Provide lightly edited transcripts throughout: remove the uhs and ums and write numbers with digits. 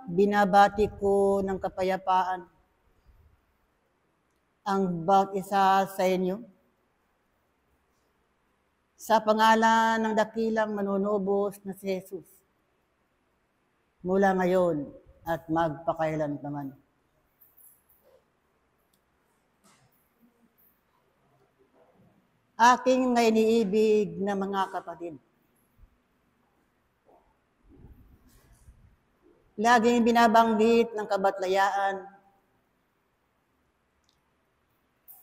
binabati ko ng kapayapaan ang bawat isa sa inyo. Sa pangalan ng dakilang manunubos na si Jesus, mula ngayon at magpakailanman. Aking iniibig na mga kapatid, laging binabanggit ng kabatlayaan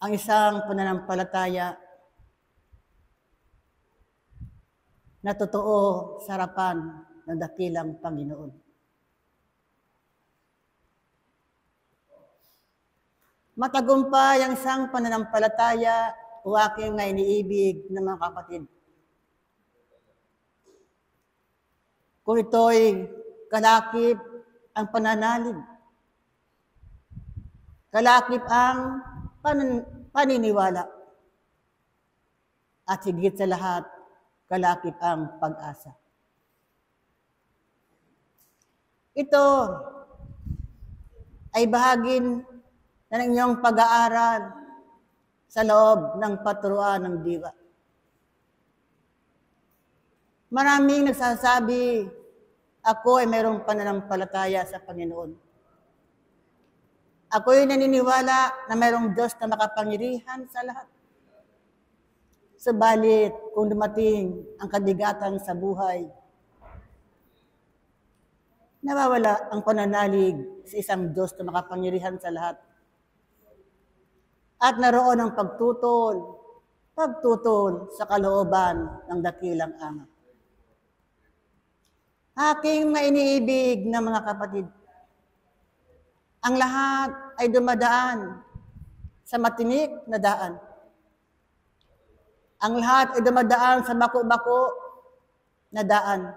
ang isang pananampalataya na totoo sa harapan ng dakilang Panginoon. Matagumpay ang isang pananampalataya o aking iniibig na mga kapatid, kung ito'y kalakip ang pananalig, kalakip ang paniniwala, at higit sa lahat, kalakip ang pag-asa. Ito ay bahagi ng inyong pag-aaral sa loob ng paturuan ng diwa. Maraming nagsasabi, ako ay mayroong pananampalataya sa Panginoon. Ako ay naniniwala na mayroong Diyos na makapangyarihan sa lahat. Subalit, kung dumating ang kabigatan sa buhay, nawawala ang pananalig sa isang Diyos na makapangyarihan sa lahat. At naroon ang pagtutol sa kalooban ng dakilang Ama. Aking iniibig na mga kapatid, ang lahat ay dumadaan sa matinik na daan. Ang lahat ay dumadaan sa bako-bako na daan.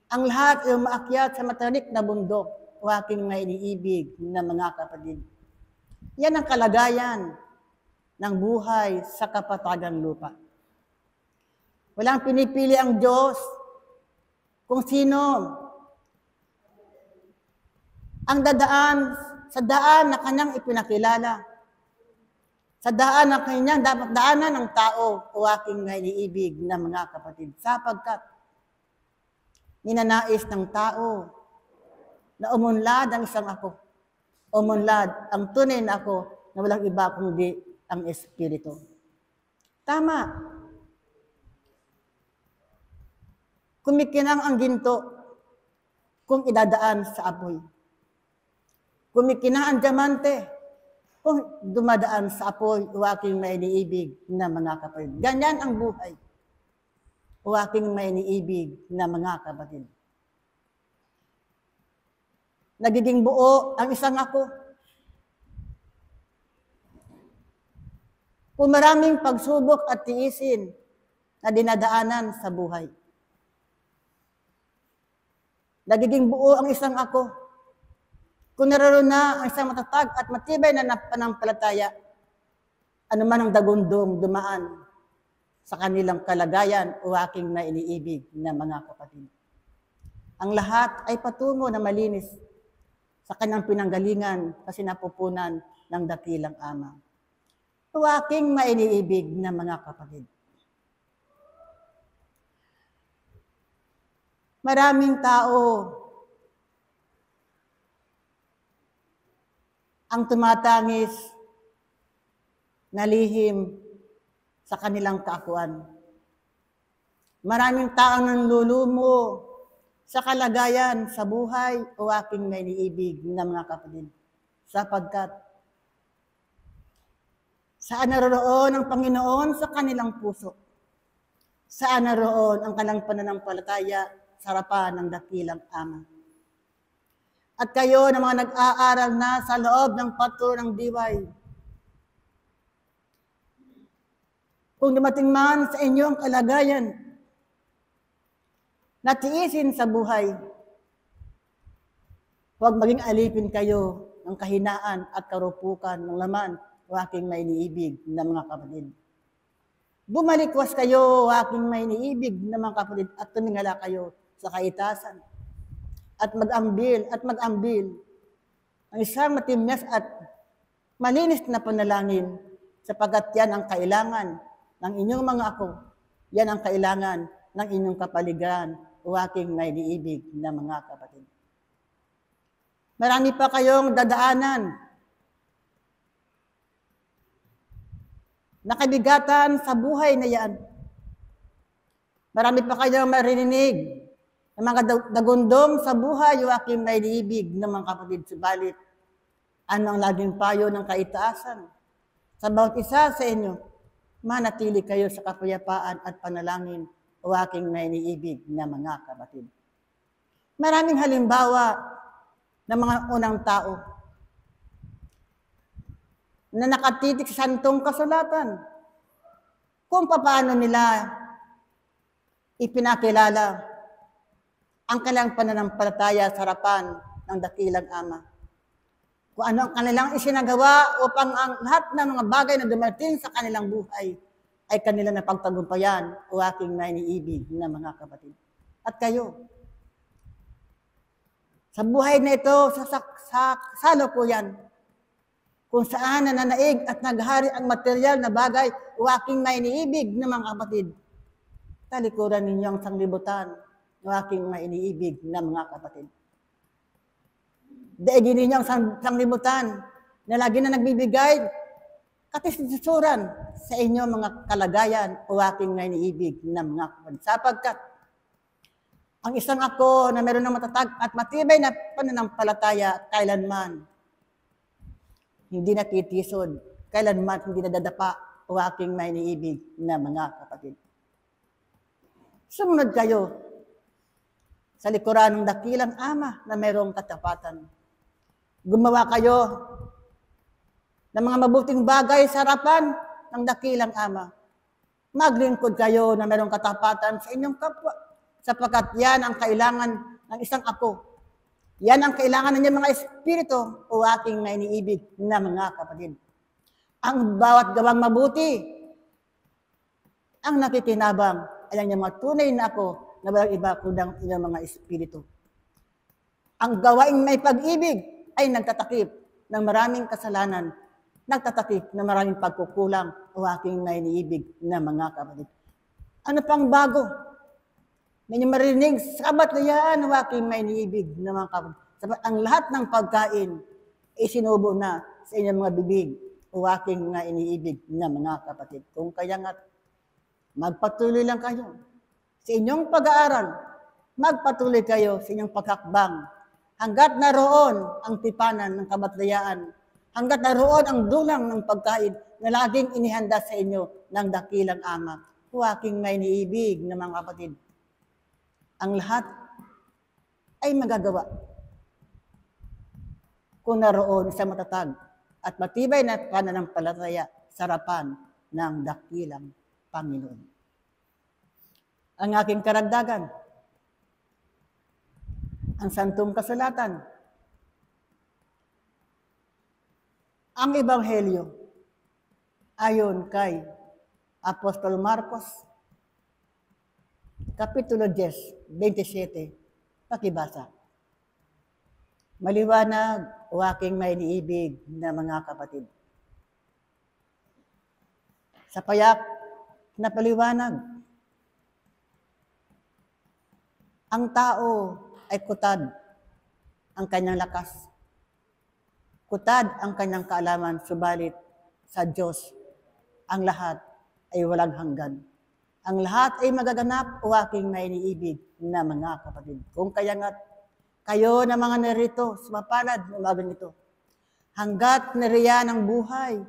Ang lahat ay umaakyat sa matinik na bundok, o aking iniibig na mga kapatid. Yan ang kalagayan ng buhay sa kapatagang lupa. Walang pinipili ang Diyos kung sino ang dadaan sa daan na kanyang ipinakilala. Sa daan na kanyang dapat daanan ng tao, o aking iniibig na mga kapatid, sapagkat ninanais ng tao na umunlad ang isang ako. Umunlad ang tunay na ako na walang iba kundi ang Espiritu. Tama. Kumikinang ang ginto kung idadaan sa apoy. Kumikinang ang diamante kung dumadaan sa apoy, o aking iniibig na mga kapatid. Ganyan ang buhay, o aking iniibig na mga kapatid. Nagiging buo ang isang ako. Kung maraming pagsubok at tiisin na dinadaanan sa buhay. Nagiging buo ang isang ako. Kung naroon na ang isang matatag at matibay na pananampalataya, anuman ang dagundong dumaan sa kanilang kalagayan, o aking iniibig na mga kapatid. Ang lahat ay patungo na malinis sa kanyang pinanggalingan kasi napupunan ng dakilang Ama. O aking iniibig na mga kapatid. Maraming tao ang tumatangis na lihim sa kanilang kaakuan. Maraming taong nanlulumo sa kalagayan sa buhay, o aking iniibig na mga kapatid, sapagkat saan naroon ang Panginoon sa kanilang puso? Saan naroon ang kanilang pananampalataya sa harapan ng dakilang Ama? At kayo na mga nag-aaral na sa loob ng paturuan ng diway, kung dumating man sa inyo ang kalagayan na tiisin sa buhay, huwag maging alipin kayo ng kahinaan at karupukan ng laman, o aking iniibig na mga kapatid. Bumalikwas kayo, o aking iniibig na mga kapatid, at tumingala kayo sa kaitasan. at mag-ambil ang isang matinyas at malinis na panalangin, sapagkat yan ang kailangan ng inyong mga ako. Yan ang kailangan ng inyong kapaligiran, o aking may iniibig na mga kapatid. Marami pa kayong dadaanan na kabigatan sa buhay na yan. Marami pa kayong maririnig ng mga dagundong sa buhay, o aking may iniibig na mga kapatid. Subalit, ano ang laging payo ng kaitaasan? Sa bawat isa sa inyo, manatili kayo sa kapayapaan at panalangin, o aking may iniibig na mga kapatid. Maraming halimbawa ng mga unang tao na nakatitik sa santong kasulatan kung paano nila ipinakilala ang kanilang pananampalataya sa harapan ng dakilang Ama. Kung ano ang kanilang isinagawa upang ang lahat ng mga bagay na dumating sa kanilang buhay ay kanila na pagtagumpayan, o aking may iniibig na mga kapatid. At kayo, sa buhay na ito, sa kasalukuyan, kung saan nananaig at naghari ang material na bagay, o aking may iniibig na mga kapatid, talikuran ninyo ang sanglibutan, o aking may iniibig na mga kapatid. Daigin ninyo ang sanglibutan na lagi na nagbibigay katisisuran sa inyo mga kalagayan, o aking may iniibig na mga kapatid. Sapagkat ang isang ako na meron ng matatag at matibay na pananampalataya, kailanman hindi natitisod, kailanman hindi nadadapa, o aking may iniibig na mga kapatid. Sumunod kayo sa likuran ng dakilang Ama na mayroong katapatan. Gumawa kayo ng mga mabuting bagay sa harapan ng dakilang Ama. Maglingkod kayo na mayroong katapatan sa inyong kapwa, sapagkat yan ang kailangan ng isang ako. Yan ang kailangan ng inyong mga espiritu, o aking may iniibig na mga kapatid. Ang bawat gawang mabuti, ang nakikinabang ay ang inyong mga tunay na ako na walang iba kundang inyong mga espiritu. Ang gawaing may pag-ibig ay nagtatakip ng maraming kasalanan, nagtatakip ng maraming pagkukulang, o aking may iniibig na mga kapatid. Ano pang bago? Ninyo marinig sa kabatlayan, o aking may iniibig na mga kapatid. Sabat ang lahat ng pagkain ay sinubo na sa inyong mga bibig, o aking mga iniibig na mga kapatid. Kung kaya nga, magpatuloy lang kayo sa inyong pag-aaral, magpatuloy kayo sa inyong paghakbang, hanggat naroon ang tipanan ng kabatlayaan, hanggat naroon ang dulang ng pagkain na laging inihanda sa inyo ng dakilang Ama, o aking may iniibig na mga kapatid. Ang lahat ay magagawa kung naroon sa matatag at matibay na pananampalataya sa harapan ng dakilang Panginoon. Ang aking karagdagan, ang santong kasulatan, ang Ebanghelyo ayon kay Apostol Marcos, Kapitulo 10, 27, pakibasa. Maliwanag, o aking may iniibig na mga kapatid. Sa payak na paliwanag, ang tao ay kutad ang kanyang lakas. Kutad ang kanyang kaalaman, subalit sa Diyos, ang lahat ay walang hanggan. Ang lahat ay magaganap, o aking may iniibig na mga kapatid. Kung kaya nga, kayo na mga narito sa mapalad ng umagang ito, hanggat nariyan ang buhay,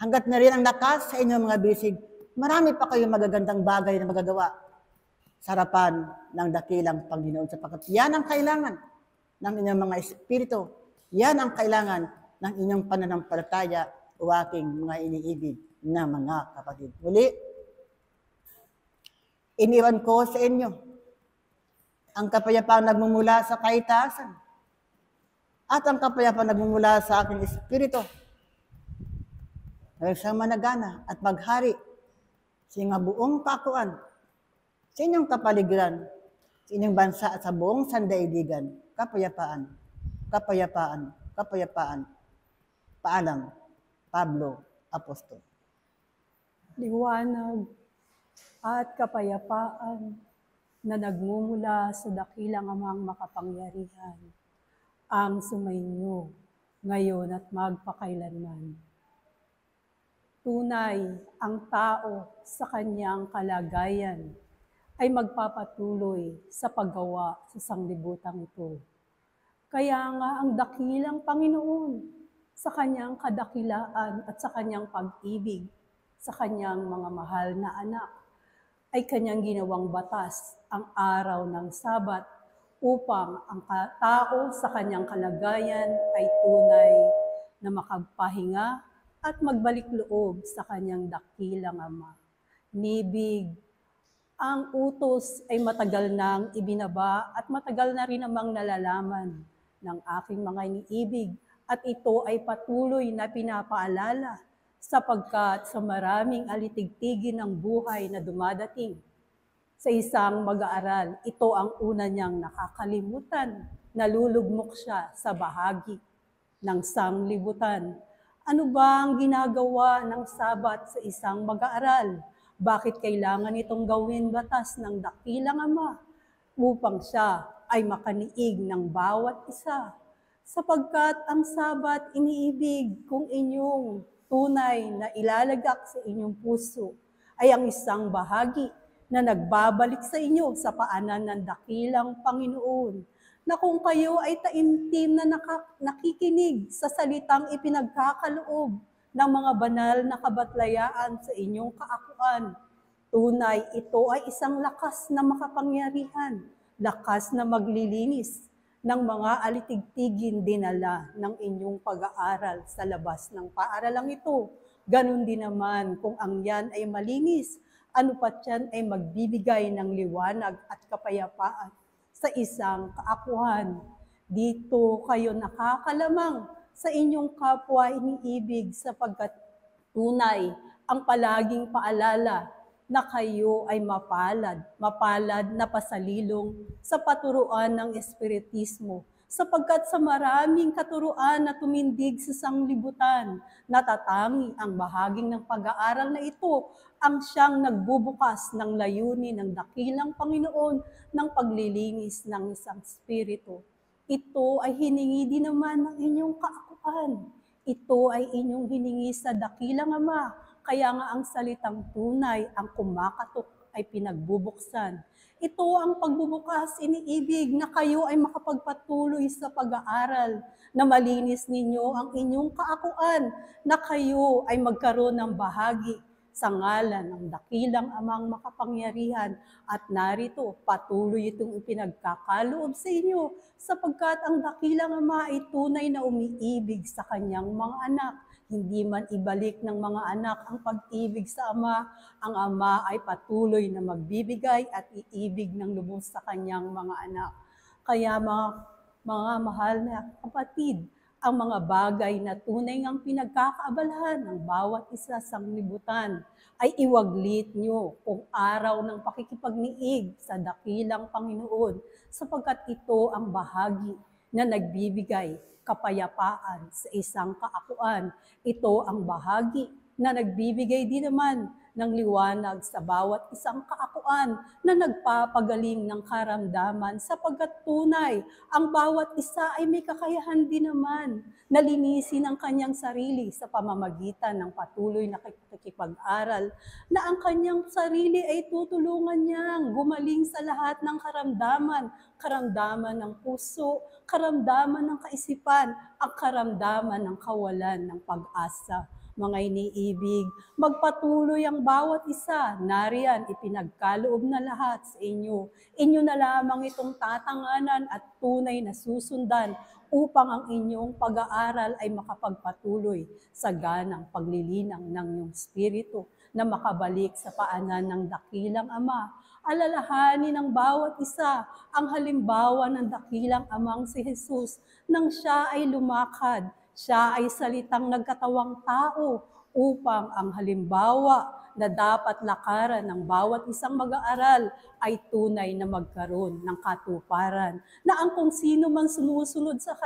hanggat nariyan ang lakas sa inyong mga bisig, marami pa kayong magagandang bagay na magagawa sa harapan ng dakilang Panginoon, sapagkat yan ang kailangan ng inyong mga espiritu, yan ang kailangan ng inyong pananampalataya, o aking mga iniibig na mga kapatid. Muli, iniwan ko sa inyo ang kapayapaan nagmumula sa kaitaasan at ang kapayapaan nagmumula sa aking espiritu. Siyang managana at maghari sa inyong buong kakuan, sa inyong kapaligiran, sa inyong bansa at sa buong sandaigdigan. Kapayapaan, kapayapaan, kapayapaan. Paalam, Pablo, Apostol. Liwanag at kapayapaan na nagmumula sa dakilang Amang makapangyarihan ang sumainyo ngayon at magpakailanman. Tunay, ang tao sa kanyang kalagayan ay magpapatuloy sa paggawa sa sanglibutang ito. Kaya nga ang dakilang Panginoon sa kanyang kadakilaan at sa kanyang pag-ibig sa kanyang mga mahal na anak ay kanyang ginawang batas ang araw ng Sabat upang ang tao sa kanyang kalagayan ay tunay na makapagpahinga at magbalik loob sa kanyang dakilang Ama. Nibig, ang utos ay matagal nang ibinaba at matagal na rin namang nalalaman ng aking mga iniibig at ito ay patuloy na pinapaalala sapagkat sa maraming alitigtigin ng buhay na dumadating sa isang mag-aaral, ito ang una niyang nakakalimutan, nalulugmok siya sa bahagi ng sanglibutan. Ano ba ang ginagawa ng Sabat sa isang mag-aaral? Bakit kailangan itong gawin batas ng dakilang Ama upang siya ay makaniig ng bawat isa? Sapagkat ang Sabat iniibig kung inyong tunay na ilalagak sa inyong puso ay ang isang bahagi na nagbabalik sa inyo sa paanan ng dakilang Panginoon, na kung kayo ay taimtim na nakikinig sa salitang ipinagkakaloob ng mga banal na kabatlayaan sa inyong kaakuan, tunay ito ay isang lakas na makapangyarihan, lakas na maglilinis ng mga alitigtigin dinala ng inyong pag-aaral sa labas ng paaralang ito. Ganon din naman kung ang yan ay malinis, ano pat yan ay magbibigay ng liwanag at kapayapaan sa isang kaakuhan. Dito kayo nakakalamang sa inyong kapwa iniibig sapagkat tunay ang palaging paalala na kayo ay mapalad na pasalilong sa paturuan ng Espiritismo, sapagkat sa maraming katuruan na tumindig sa sanglibutan, natatangi ang bahaging ng pag-aaral na ito ang siyang nagbubukas ng layunin ng dakilang Panginoon ng paglilinis ng isang espiritu. Ito ay hiningi din naman ng inyong kaakuan. Ito ay inyong hiningi sa dakilang Ama. Kaya nga ang salitang tunay, ang kumakatok ay pinagbubuksan. Ito ang pagbubukas iniibig na kayo ay makapagpatuloy sa pag-aaral, na malinis ninyo ang inyong kaakuan, na kayo ay magkaroon ng bahagi sa ngalan ng dakilang Amang makapangyarihan. At narito, patuloy itong ipinagkakaloob sa inyo, sapagkat ang dakilang Ama ay tunay na umiibig sa kanyang mga anak. Hindi man ibalik ng mga anak ang pag-ibig sa Ama, ang Ama ay patuloy na magbibigay at iibig ng lubos sa kanyang mga anak. Kaya mga mahal na kapatid, ang mga bagay na tunay ngang pinagkakaabalahan ng bawat isa sa sanglibutan ay iwaglit nyo kung araw ng pakikipagniig sa dakilang Panginoon, sapagkat ito ang bahagi na nagbibigay kapayapaan sa isang kaakuan. Ito ang bahagi na nagbibigay din naman ng liwanag sa bawat isang kaakuan na nagpapagaling ng karamdaman, sapagkat tunay ang bawat isa ay may kakayahan din naman na linisin ang kanyang sarili sa pamamagitan ng patuloy na pakikipag-aral, na ang kanyang sarili ay tutulungan niyang gumaling sa lahat ng karamdaman ng puso, karamdaman ng kaisipan, ang karamdaman ng kawalan ng pag-asa. Mga iniibig, magpatuloy ang bawat isa. Nariyan, ipinagkaloob na lahat sa inyo. Inyo na lamang itong tatanganan at tunay na susundan upang ang inyong pag-aaral ay makapagpatuloy sa ganang paglilinang ng iyong spirito na makabalik sa paanan ng dakilang Ama. Alalahanin ng bawat isa ang halimbawa ng dakilang Amang si Jesus nang siya ay lumakad. Siya ay salitang nagkatawang tao upang ang halimbawa na dapat lakaran ng bawat isang mag-aaral ay tunay na magkaroon ng katuparan na ang kung sino man sumusunod sa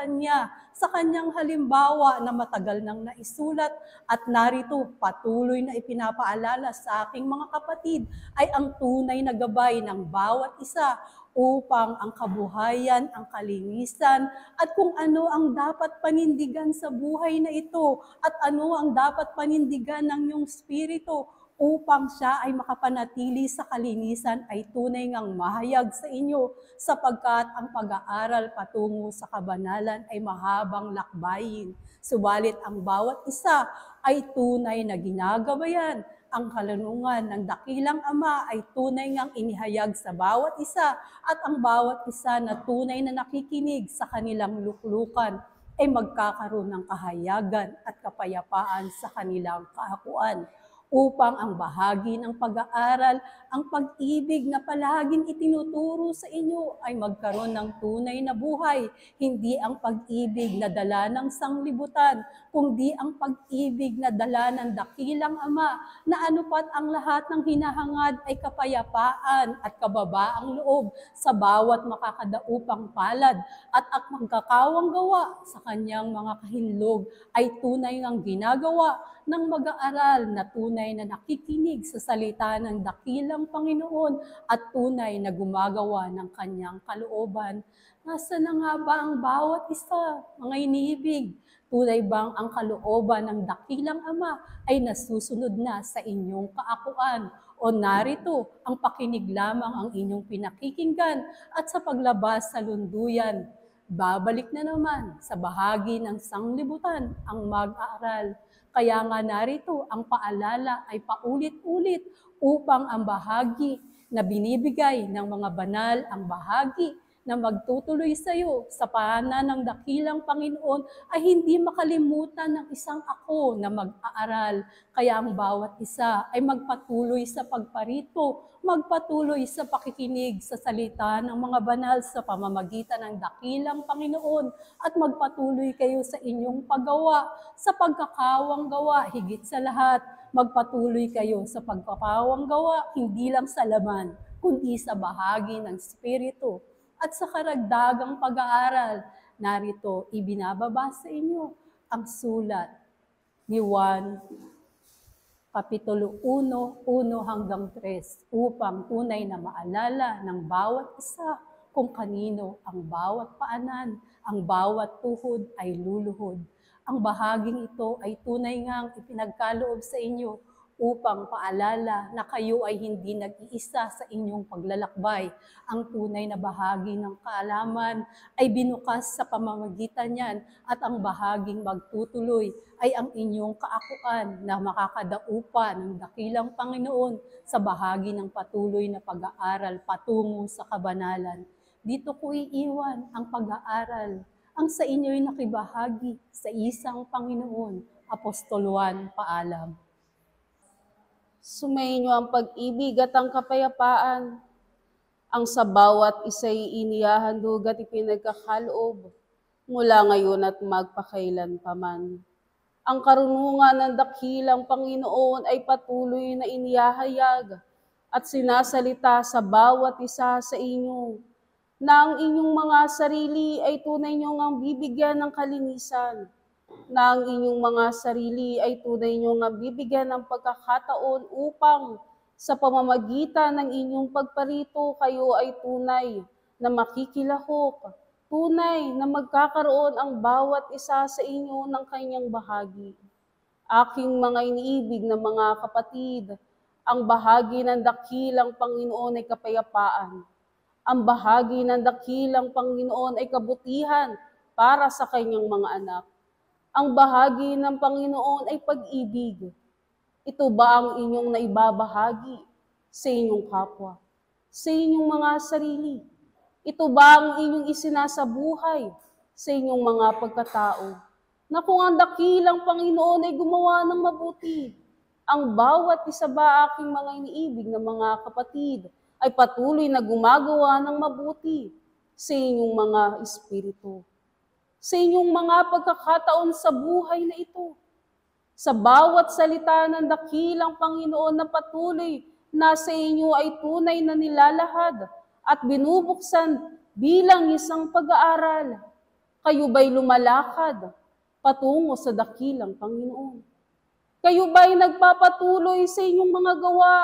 kanyang halimbawa na matagal nang naisulat at narito patuloy na ipinapaalala sa aking mga kapatid ay ang tunay na gabay ng bawat isa upang ang kabuhayan, ang kalinisan, at kung ano ang dapat panindigan sa buhay na ito, at ano ang dapat panindigan ng iyong spirito, upang siya ay makapanatili sa kalinisan ay tunay ngang mahayag sa inyo, sapagkat ang pag-aaral patungo sa kabanalan ay mahabang lakbayin. Subalit ang bawat isa ay tunay na ginagabayan. Ang kalanungan ng dakilang Ama ay tunay ngang inihayag sa bawat isa at ang bawat isa na tunay na nakikinig sa kanilang luklukan ay magkakaroon ng kahayagan at kapayapaan sa kanilang kaakuan upang ang bahagi ng pag-aaral, ang pag-ibig na palaging itinuturo sa inyo ay magkaroon ng tunay na buhay, hindi ang pag-ibig na dala ng sanglibutan, kundi ang pag-ibig na dala ng dakilang Ama, na anupat ang lahat ng hinahangad ay kapayapaan at kababaang loob sa bawat makakadaupang palad at ang magkakawang gawa sa kanyang mga kahinlog ay tunay ngang ginagawa ng mag-aaral na tunay na nakikinig sa salita ng dakilang Panginoon at tunay na gumagawa ng kanyang kalooban. Nasa na nga ba ang bawat isa, mga iniibig? Tunay bang ang kalooban ng dakilang Ama ay nasusunod na sa inyong kaakuan? O narito ang pakinig lamang ang inyong pinakikinggan at sa paglabas sa lunduyan, babalik na naman sa bahagi ng sanglibutan ang mag-aaral. Kaya nga narito ang paalala ay paulit-ulit upang ang bahagi na binibigay ng mga banal, ang bahagi na magtutuloy sa iyo sa paanan ng dakilang Panginoon ay hindi makalimutan ng isang ako na mag-aaral. Kaya ang bawat isa ay magpatuloy sa pagparito, magpatuloy sa pakikinig sa salita ng mga banal sa pamamagitan ng dakilang Panginoon at magpatuloy kayo sa inyong paggawa, sa pagkakawang gawa, higit sa lahat, magpatuloy kayo sa pagkakawang gawa, hindi lang sa laman, kundi sa bahagi ng Espiritu. At sa karagdagang pag-aaral, narito ibinababa sa inyo ang sulat ni Juan, Kapitulo 1, 1 hanggang 3, upang tunay na maalala ng bawat isa kung kanino ang bawat paanan, ang bawat tuhod ay luluhod. Ang bahaging ito ay tunay ngang ipinagkaloob sa inyo upang paalala na kayo ay hindi nag-iisa sa inyong paglalakbay. Ang tunay na bahagi ng kaalaman ay binukas sa pamamagitan niyan at ang bahaging magtutuloy ay ang inyong kaakuan na makakadaupa ng dakilang Panginoon sa bahagi ng patuloy na pag-aaral patungo sa kabanalan. Dito ko iiwan ang pag-aaral, ang sa inyo'y nakibahagi sa isang Panginoon. Apostol Juan, paalam. Sumainyo ang pag-ibig at ang kapayapaan. Ang sa bawat isa'y inihahandog at ipinagkakaloob mula ngayon at magpakailan paman. Ang karunungan ng dakilang Panginoon ay patuloy na inihahayag at sinasalita sa bawat isa sa inyo na ang inyong mga sarili ay tunay niyong ang bibigyan ng kalinisan, na ang inyong mga sarili ay tunay nyo nga bibigyan ng pagkakataon upang sa pamamagitan ng inyong pagparito kayo ay tunay na makikilahok, tunay na magkakaroon ang bawat isa sa inyo ng kanyang bahagi. Aking mga iniibig na mga kapatid, ang bahagi ng dakilang Panginoon ay kapayapaan. Ang bahagi ng dakilang Panginoon ay kabutihan para sa kanyang mga anak. Ang bahagi ng Panginoon ay pag-ibig. Ito ba ang inyong naibabahagi sa inyong kapwa, sa inyong mga sarili? Ito ba ang inyong isinasabuhay sa inyong mga pagkatao? Na kung ang dakilang Panginoon ay gumawa ng mabuti, ang bawat isa ba aking mga iniibig na mga kapatid ay patuloy na gumagawa ng mabuti sa inyong mga espiritu, sa inyong mga pagkakataon sa buhay na ito? Sa bawat salita ng dakilang Panginoon na patuloy na sa inyo ay tunay na nilalahad at binubuksan bilang isang pag-aaral. Kayo ba'y lumalakad patungo sa dakilang Panginoon? Kayo ba'y nagpapatuloy sa inyong mga gawa?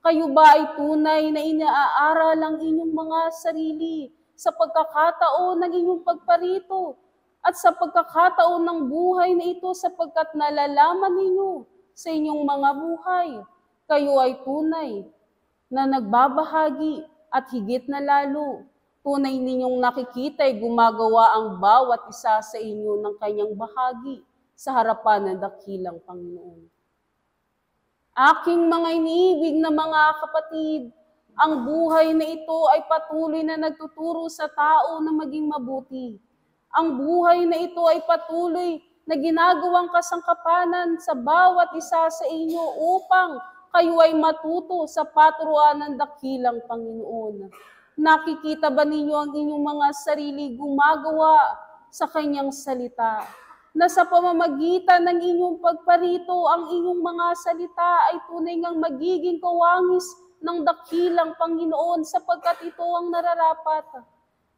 Kayo ba ay tunay na inaaral ang inyong mga sarili sa pagkakataon ng inyong pagparito at sa pagkakataon ng buhay na ito sapagkat nalalaman ninyo sa inyong mga buhay? Kayo ay tunay na nagbabahagi at higit na lalo, tunay ninyong nakikita ay gumagawa ang bawat isa sa inyo ng kanyang bahagi sa harapan ng dakilang Panginoon. Aking mga iniibig na mga kapatid, ang buhay na ito ay patuloy na nagtuturo sa tao na maging mabuti. Ang buhay na ito ay patuloy na ginagawang kasangkapanan sa bawat isa sa inyo upang kayo ay matuto sa paturuan ng dakilang Panginoon. Nakikita ba ninyo ang inyong mga sarili gumagawa sa kanyang salita? Na sa pamamagitan ng inyong pagparito, ang inyong mga salita ay tunay ngang magiging kawangis ng dakilang Panginoon sapagkat ito ang nararapat.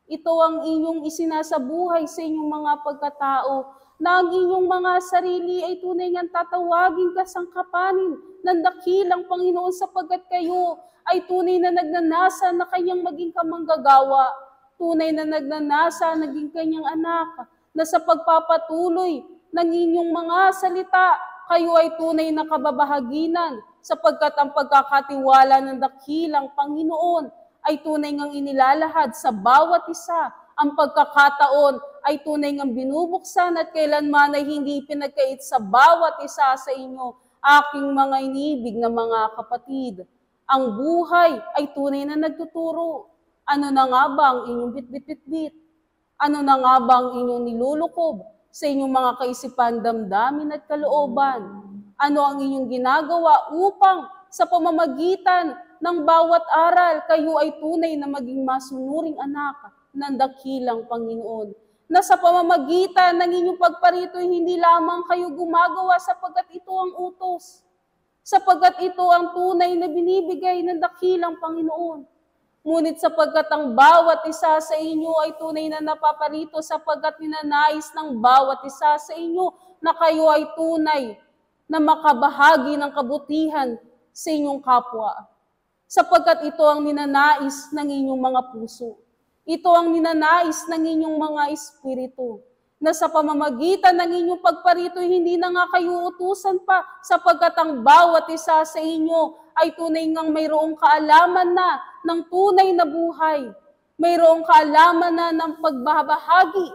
Ito ang inyong isinasabuhay sa inyong mga pagkatao, na ang inyong mga sarili ay tunay ngang tatawagin kasangkapanin ng dakilang Panginoon sapagkat kayo ay tunay na nagnanasa na kanyang maging kamanggagawa, tunay na nagnanasa naging kanyang anak, na sa pagpapatuloy ng inyong mga salita, kayo ay tunay na kababahaginan sapagkat ang pagkakatiwala ng dakilang Panginoon ay tunay ngang inilalahad sa bawat isa. Ang pagkakataon ay tunay ngang binubuksan at kailanman ay hindi pinagkait sa bawat isa sa inyo. Aking mga inibig na mga kapatid, ang buhay ay tunay na nagtuturo. Ano na nga ba ang inyong bitbit-bitbit? Ano na nga ba ang inyong nilulukob sa inyong mga kaisipan, damdamin at kalooban? Ano ang inyong ginagawa upang sa pamamagitan ng bawat aral, kayo ay tunay na maging masunuring anak ng dakilang Panginoon? Na sa pamamagitan ng inyong pagparito, hindi lamang kayo gumagawa sapagkat ito ang utos, sapagkat ito ang tunay na binibigay ng dakilang Panginoon. Ngunit sapagkat ang bawat isa sa inyo ay tunay na napaparito sapagkat ninanais ng bawat isa sa inyo na kayo ay tunay na makabahagi ng kabutihan sa inyong kapwa. Sapagkat ito ang ninanais ng inyong mga puso. Ito ang ninanais ng inyong mga espiritu. Na sa pamamagitan ng inyong pagparito, hindi na nga kayo utusan pa sapagkat ang bawat isa sa inyo ay tunay ngang mayroong kaalaman na ng tunay na buhay. Mayroong kaalaman na ng pagbabahagi.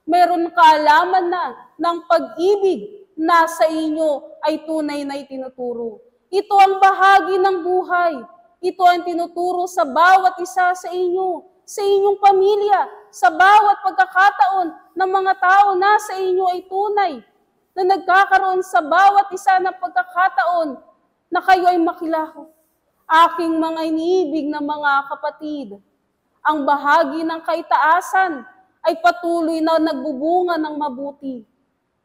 Mayroong kaalaman na ng pag-ibig na sa inyo ay tunay na itinuturo. Ito ang bahagi ng buhay. Ito ang tinuturo sa bawat isa sa inyo, sa inyong pamilya, sa bawat pagkakataon ng mga tao na sa inyo ay tunay, na nagkakaroon sa bawat isa ng pagkakataon na kayo ay makilaho. Aking mga iniibig na mga kapatid, ang bahagi ng kaitaasan ay patuloy na nagbubunga ng mabuti.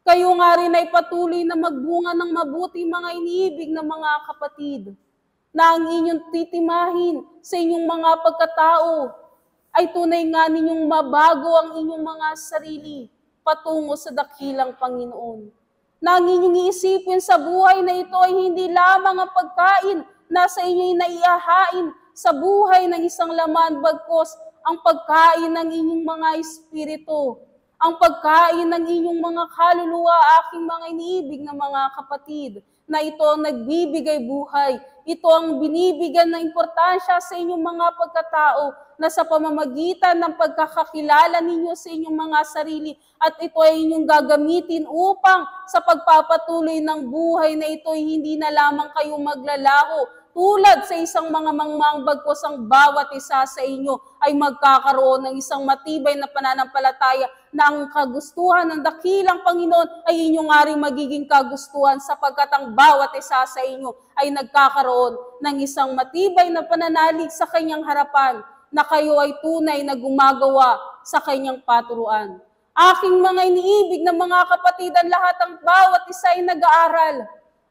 Kayo nga rin ay patuloy na magbunga ng mabuti, mga iniibig na mga kapatid, na ang inyong titimahin sa inyong mga pagkatao ay tunay nga ninyong mabago ang inyong mga sarili patungo sa dakilang Panginoon. Na ang inyong iisipin sa buhay na ito ay hindi lamang ang pagkain na sa inyo'y naiahain sa buhay ng isang laman, bagkos ang pagkain ng inyong mga espiritu, ang pagkain ng inyong mga kaluluwa, aking mga iniibig na mga kapatid, na ito ang nagbibigay buhay. Ito ang binibigyan ng importansya sa inyong mga pagkatao na sa pamamagitan ng pagkakakilala ninyo sa inyong mga sarili at ito ay inyong gagamitin upang sa pagpapatuloy ng buhay na ito ay hindi na lamang kayo maglalaho tulad sa isang mga mangmang, bagkos ang bawat isa sa inyo ay magkakaroon ng isang matibay na pananampalataya na ang kagustuhan ng dakilang Panginoon ay inyong nga rin magiging kagustuhan sapagkat ang bawat isa sa inyo ay nagkakaroon ng isang matibay na pananalig sa kanyang harapan na kayo ay tunay na gumagawa sa kanyang paturuan. Aking mga iniibig na mga kapatid, ang lahat ng bawat isa ay nag-aaral.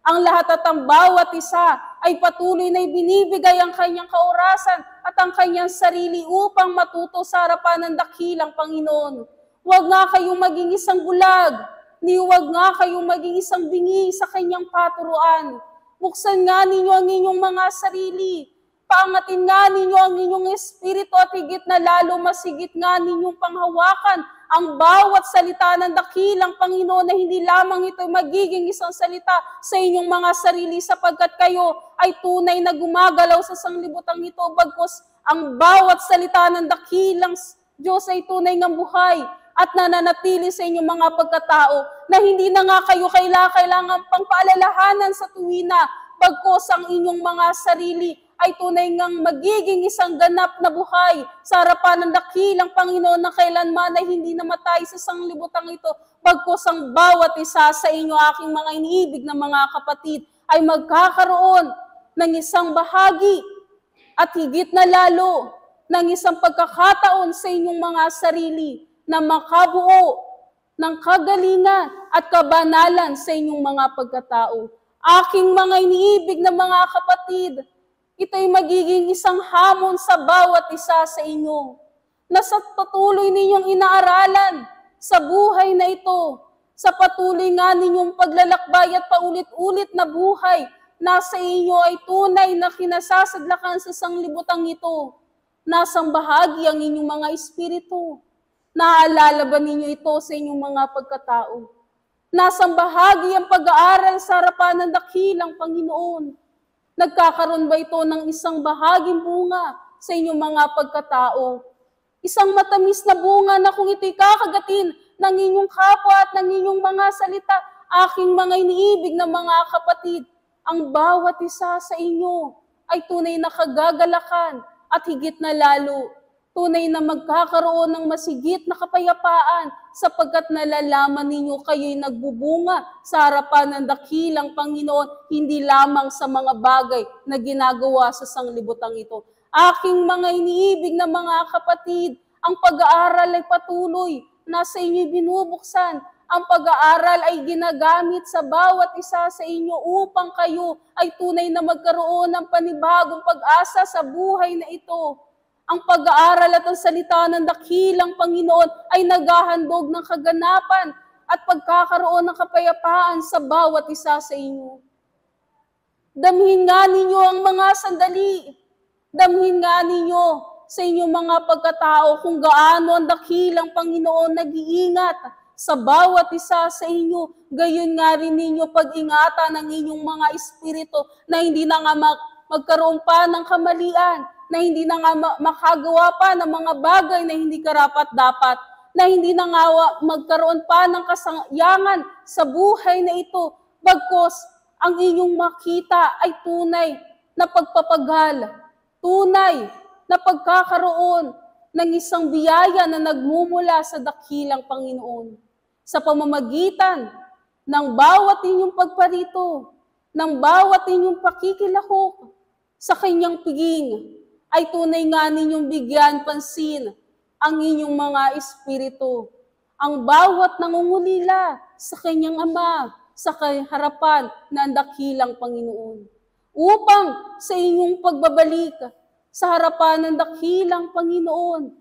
Ang lahat at ang bawat isa ay patuloy na ibinibigay ang kanyang kaorasan at ang kanyang sarili upang matuto sa harapan ng dakilang Panginoon. Huwag nga kayong maging isang bulag, ni huwag nga kayong maging isang bingi sa kanyang paturuan. Buksan nga ninyo ang inyong mga sarili. Paangatin nga ninyo ang inyong espiritu at higit na lalo masigit nga ninyong panghawakan ang bawat salita ng dakilang Panginoon na hindi lamang ito magiging isang salita sa inyong mga sarili sapagkat kayo ay tunay na gumagalaw sa sanglibutang ito bagkus ang bawat salita ng dakilang Diyos ay tunay ng buhay at nananatili sa inyong mga pagkatao na hindi na nga kayo kailangan pang paalalahanan sa tuwina bagkus ang inyong mga sarili ay tunay ngang magiging isang ganap na buhay sa harapan ng dakilang Panginoon na kailanman ay hindi namatay sa sanglibutang ito. Bagkus ang bawat isa sa inyo, aking mga iniibig na mga kapatid, ay magkakaroon ng isang bahagi at higit na lalo ng isang pagkakataon sa inyong mga sarili na makabuo ng kagalingan at kabanalan sa inyong mga pagkatao. Aking mga iniibig na mga kapatid, ito'y magiging isang hamon sa bawat isa sa inyo na sa patuloy ninyong inaaralan sa buhay na ito, sa patuloy nga ninyong paglalakbay at paulit-ulit na buhay, nasa inyo ay tunay na kinasasadlakan sa sanglibutang ito. Nasang bahagi ang inyong mga espiritu. Naaalala ba ninyo ito sa inyong mga pagkatao? Nasang bahagi ang pag-aaral sa harapan ng dakilang Panginoon? Nagkakaroon ba ito ng isang bahaging bunga sa inyong mga pagkatao? Isang matamis na bunga na kung ito'y kakagatin ng inyong kapwa at ng inyong mga salita, aking mga iniibig na mga kapatid, ang bawat isa sa inyo ay tunay na kagagalakan at higit na lalo, tunay na magkakaroon ng masigit na kapayapaan sapagkat nalalaman ninyo kayo'y nagbubunga sa harapan ng dakilang Panginoon, hindi lamang sa mga bagay na ginagawa sa sanglibutang ito. Aking mga iniibig na mga kapatid, ang pag-aaral ay patuloy, nasa inyo'y binubuksan. Ang pag-aaral ay ginagamit sa bawat isa sa inyo upang kayo ay tunay na magkaroon ng panibagong pag-asa sa buhay na ito. Ang pag-aaral at ang salita ng dakilang Panginoon ay naghahandog ng kaganapan at pagkakaroon ng kapayapaan sa bawat isa sa inyo. Damhin nga ninyo ang mga sandali. Damhin nga ninyo sa inyong mga pagkatao kung gaano ang dakilang Panginoon nag-iingat sa bawat isa sa inyo. Gayon nga rin ninyo pag-ingatan ng inyong mga espiritu na hindi na nga magkaroon pa ng kamalian, na hindi na nga makagawa pa ng mga bagay na hindi karapat-dapat, na hindi na nga magkaroon pa ng kasayangan sa buhay na ito, bagkus ang inyong makita ay tunay na pagpapagal, tunay na pagkakaroon ng isang biyaya na nagmumula sa dakilang Panginoon. Sa pamamagitan ng bawat inyong pagparito, ng bawat inyong pakikilahok sa kanyang piging, ay tunay nga ninyong bigyan pansin ang inyong mga espiritu. Ang bawat nangungulila sa kanyang Ama, sa harapan ng dakilang Panginoon. Upang sa inyong pagbabalik sa harapan ng dakilang Panginoon,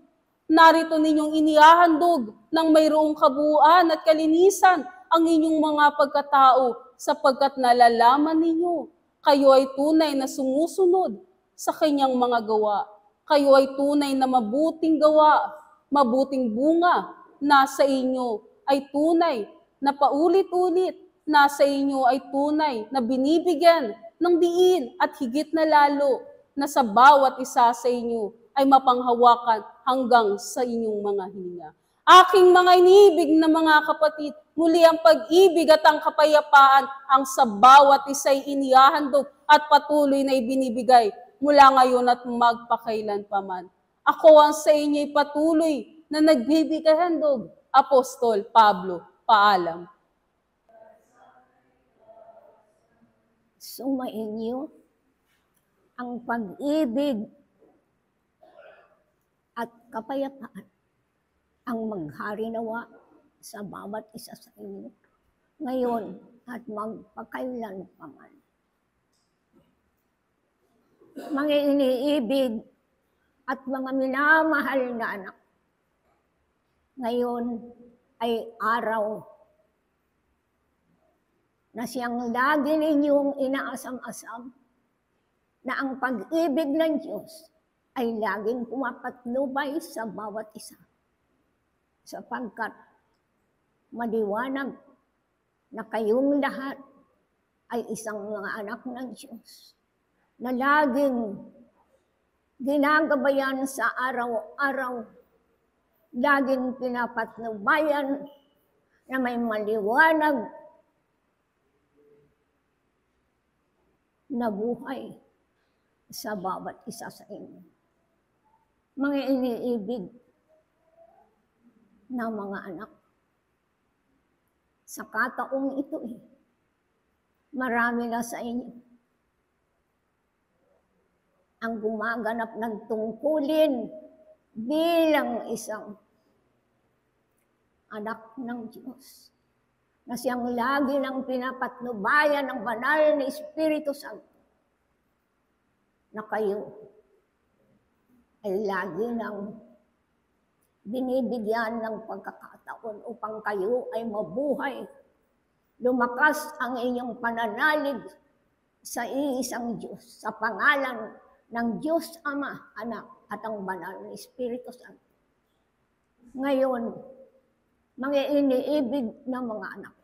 narito ninyong inihahandog ng mayroong kabuuan at kalinisan ang inyong mga pagkatao sapagkat nalalaman ninyo, kayo ay tunay na sumusunod sa kanyang mga gawa. Kayo ay tunay na mabuting gawa, mabuting bunga, nasa inyo ay tunay na paulit-ulit, nasa inyo ay tunay na binibigyan ng diin at higit na lalo na sa bawat isa sa inyo ay mapanghawakan hanggang sa inyong mga hininga. Aking mga iniibig na mga kapatid, muli ang pag-ibig at ang kapayapaan ang sa bawat isa'y inihahandog at patuloy na ibinibigay mula ngayon at magpakailan pa man. Ako ang sa inyo'y patuloy na nagbibigay handog, Apostol Pablo. Paalam. Sumainyo ang pag-ibig at kapayapaan ang maghari nawa sa bawat isa sa inyo, ngayon at magpakailan pa man. Mga iniibig at mga minamahal na anak, ngayon ay araw na siyang lagi ninyong inaasam-asam na ang pag-ibig ng Diyos ay laging pumapatnubay sa bawat isa. Sapagkat maliwanag na kayong lahat ay isang mga anak ng Diyos na laging ginagabayan sa araw-araw, laging pinapatnubayan na may maliwanag na buhay sa bawat isa sa inyo. Mga iniibig na mga anak, sa kataong ito marami na sa inyo ang gumaganap ng tungkulin bilang isang anak ng Diyos, na siyang lagi ng pinapatnubayan ng banal na Espiritu Santo, na kayo ay lagi ng binibigyan ng pagkakataon upang kayo ay mabuhay. Lumakas ang inyong pananalig sa iisang Diyos, sa pangalan ng Diyos Ama, Anak, at ang banal na Espiritu Santo. Ngayon, mga iniibig na mga anak,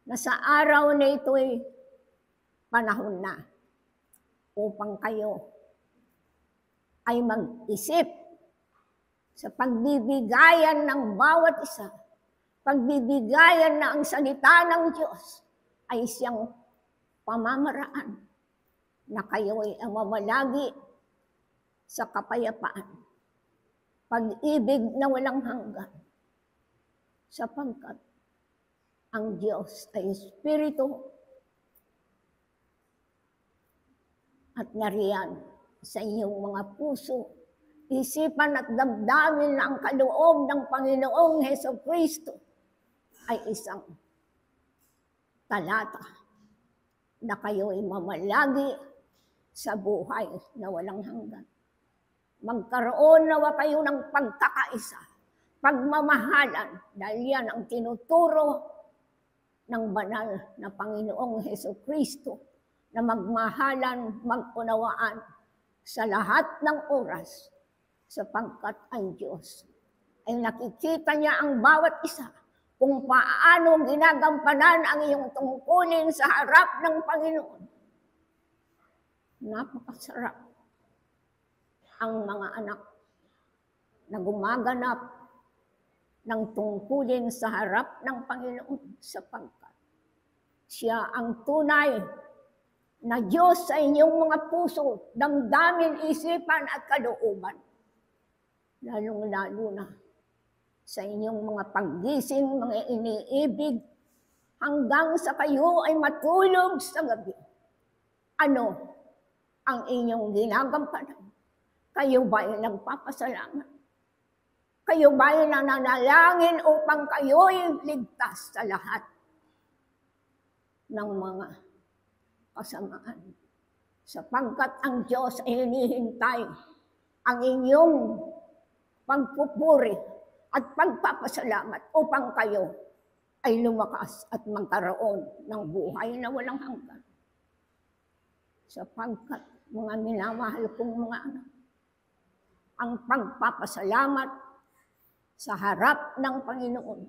na sa araw na ito'y panahon na upang kayo ay mag-isip sa pagbibigayan ng bawat isa, pagbibigayan na ang salita ng Diyos ay siyang pamamaraan na kayo ay mamalagi sa kapayapaan, pag-ibig na walang hanggan, sapagkat ang Diyos ay Espiritu at nariyan sa inyong mga puso, isipan at damdamin na ang kaloob ng Panginoong Hesukristo ay isang talata na kayo ay mamalagi sa buhay na walang hanggan. Magkaroon nawa kayo ng pagkakaisa, pagmamahalan, dahil yan ang tinuturo ng banal na Panginoong Hesukristo, na magmahalan, mag-unawaan sa lahat ng oras, sapagkat ang Diyos ay nakikita niya ang bawat isa kung paano ginagampanan ang iyong tungkulin sa harap ng Panginoon. Napakasarap ang mga anak na gumaganap ng tungkulin sa harap ng Panginoon, sapagkat siya ang tunay na Diyos sa inyong mga puso, damdamin, isipan at kalooban. Lalong-lalo na sa inyong mga paggising, mga iniibig, hanggang sa kayo ay matulog sa gabi. Ano ang inyong ginagampanan? Kayo ba ay nagpapasalamat? Kayo ba ay nananalangin upang kayo'y ligtas sa lahat ng mga kasamaan? Sapagkat ang Diyos ay hinihintay ang inyong pagpupuri at pagpapasalamat upang kayo ay lumakas at magkaroon ng buhay na walang hanggan. Sapagkat mga minamahal kong mga anak, ang pagpapasalamat sa harap ng Panginoon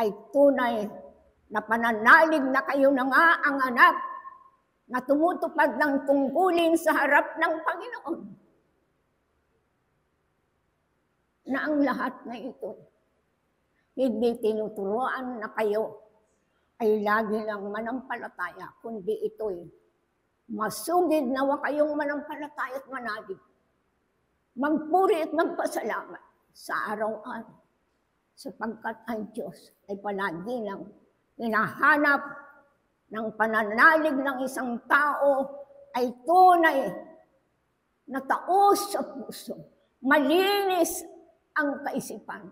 ay tunay na pananalig na kayo na nga ang anak na tumutupad ng tungkulin sa harap ng Panginoon. Na ang lahat na ito, hindi tinuturoan na kayo ay lagi lang manampalataya, kundi ito'y masugid nawa kayong manampalataya at manalig. Magpuri at magpasalamat sa araw-araw, sapagkat ang Diyos ay palagi lang hinahanap ng pananalig ng isang tao ay tunay na taos sa puso, malinis ang kaisipan,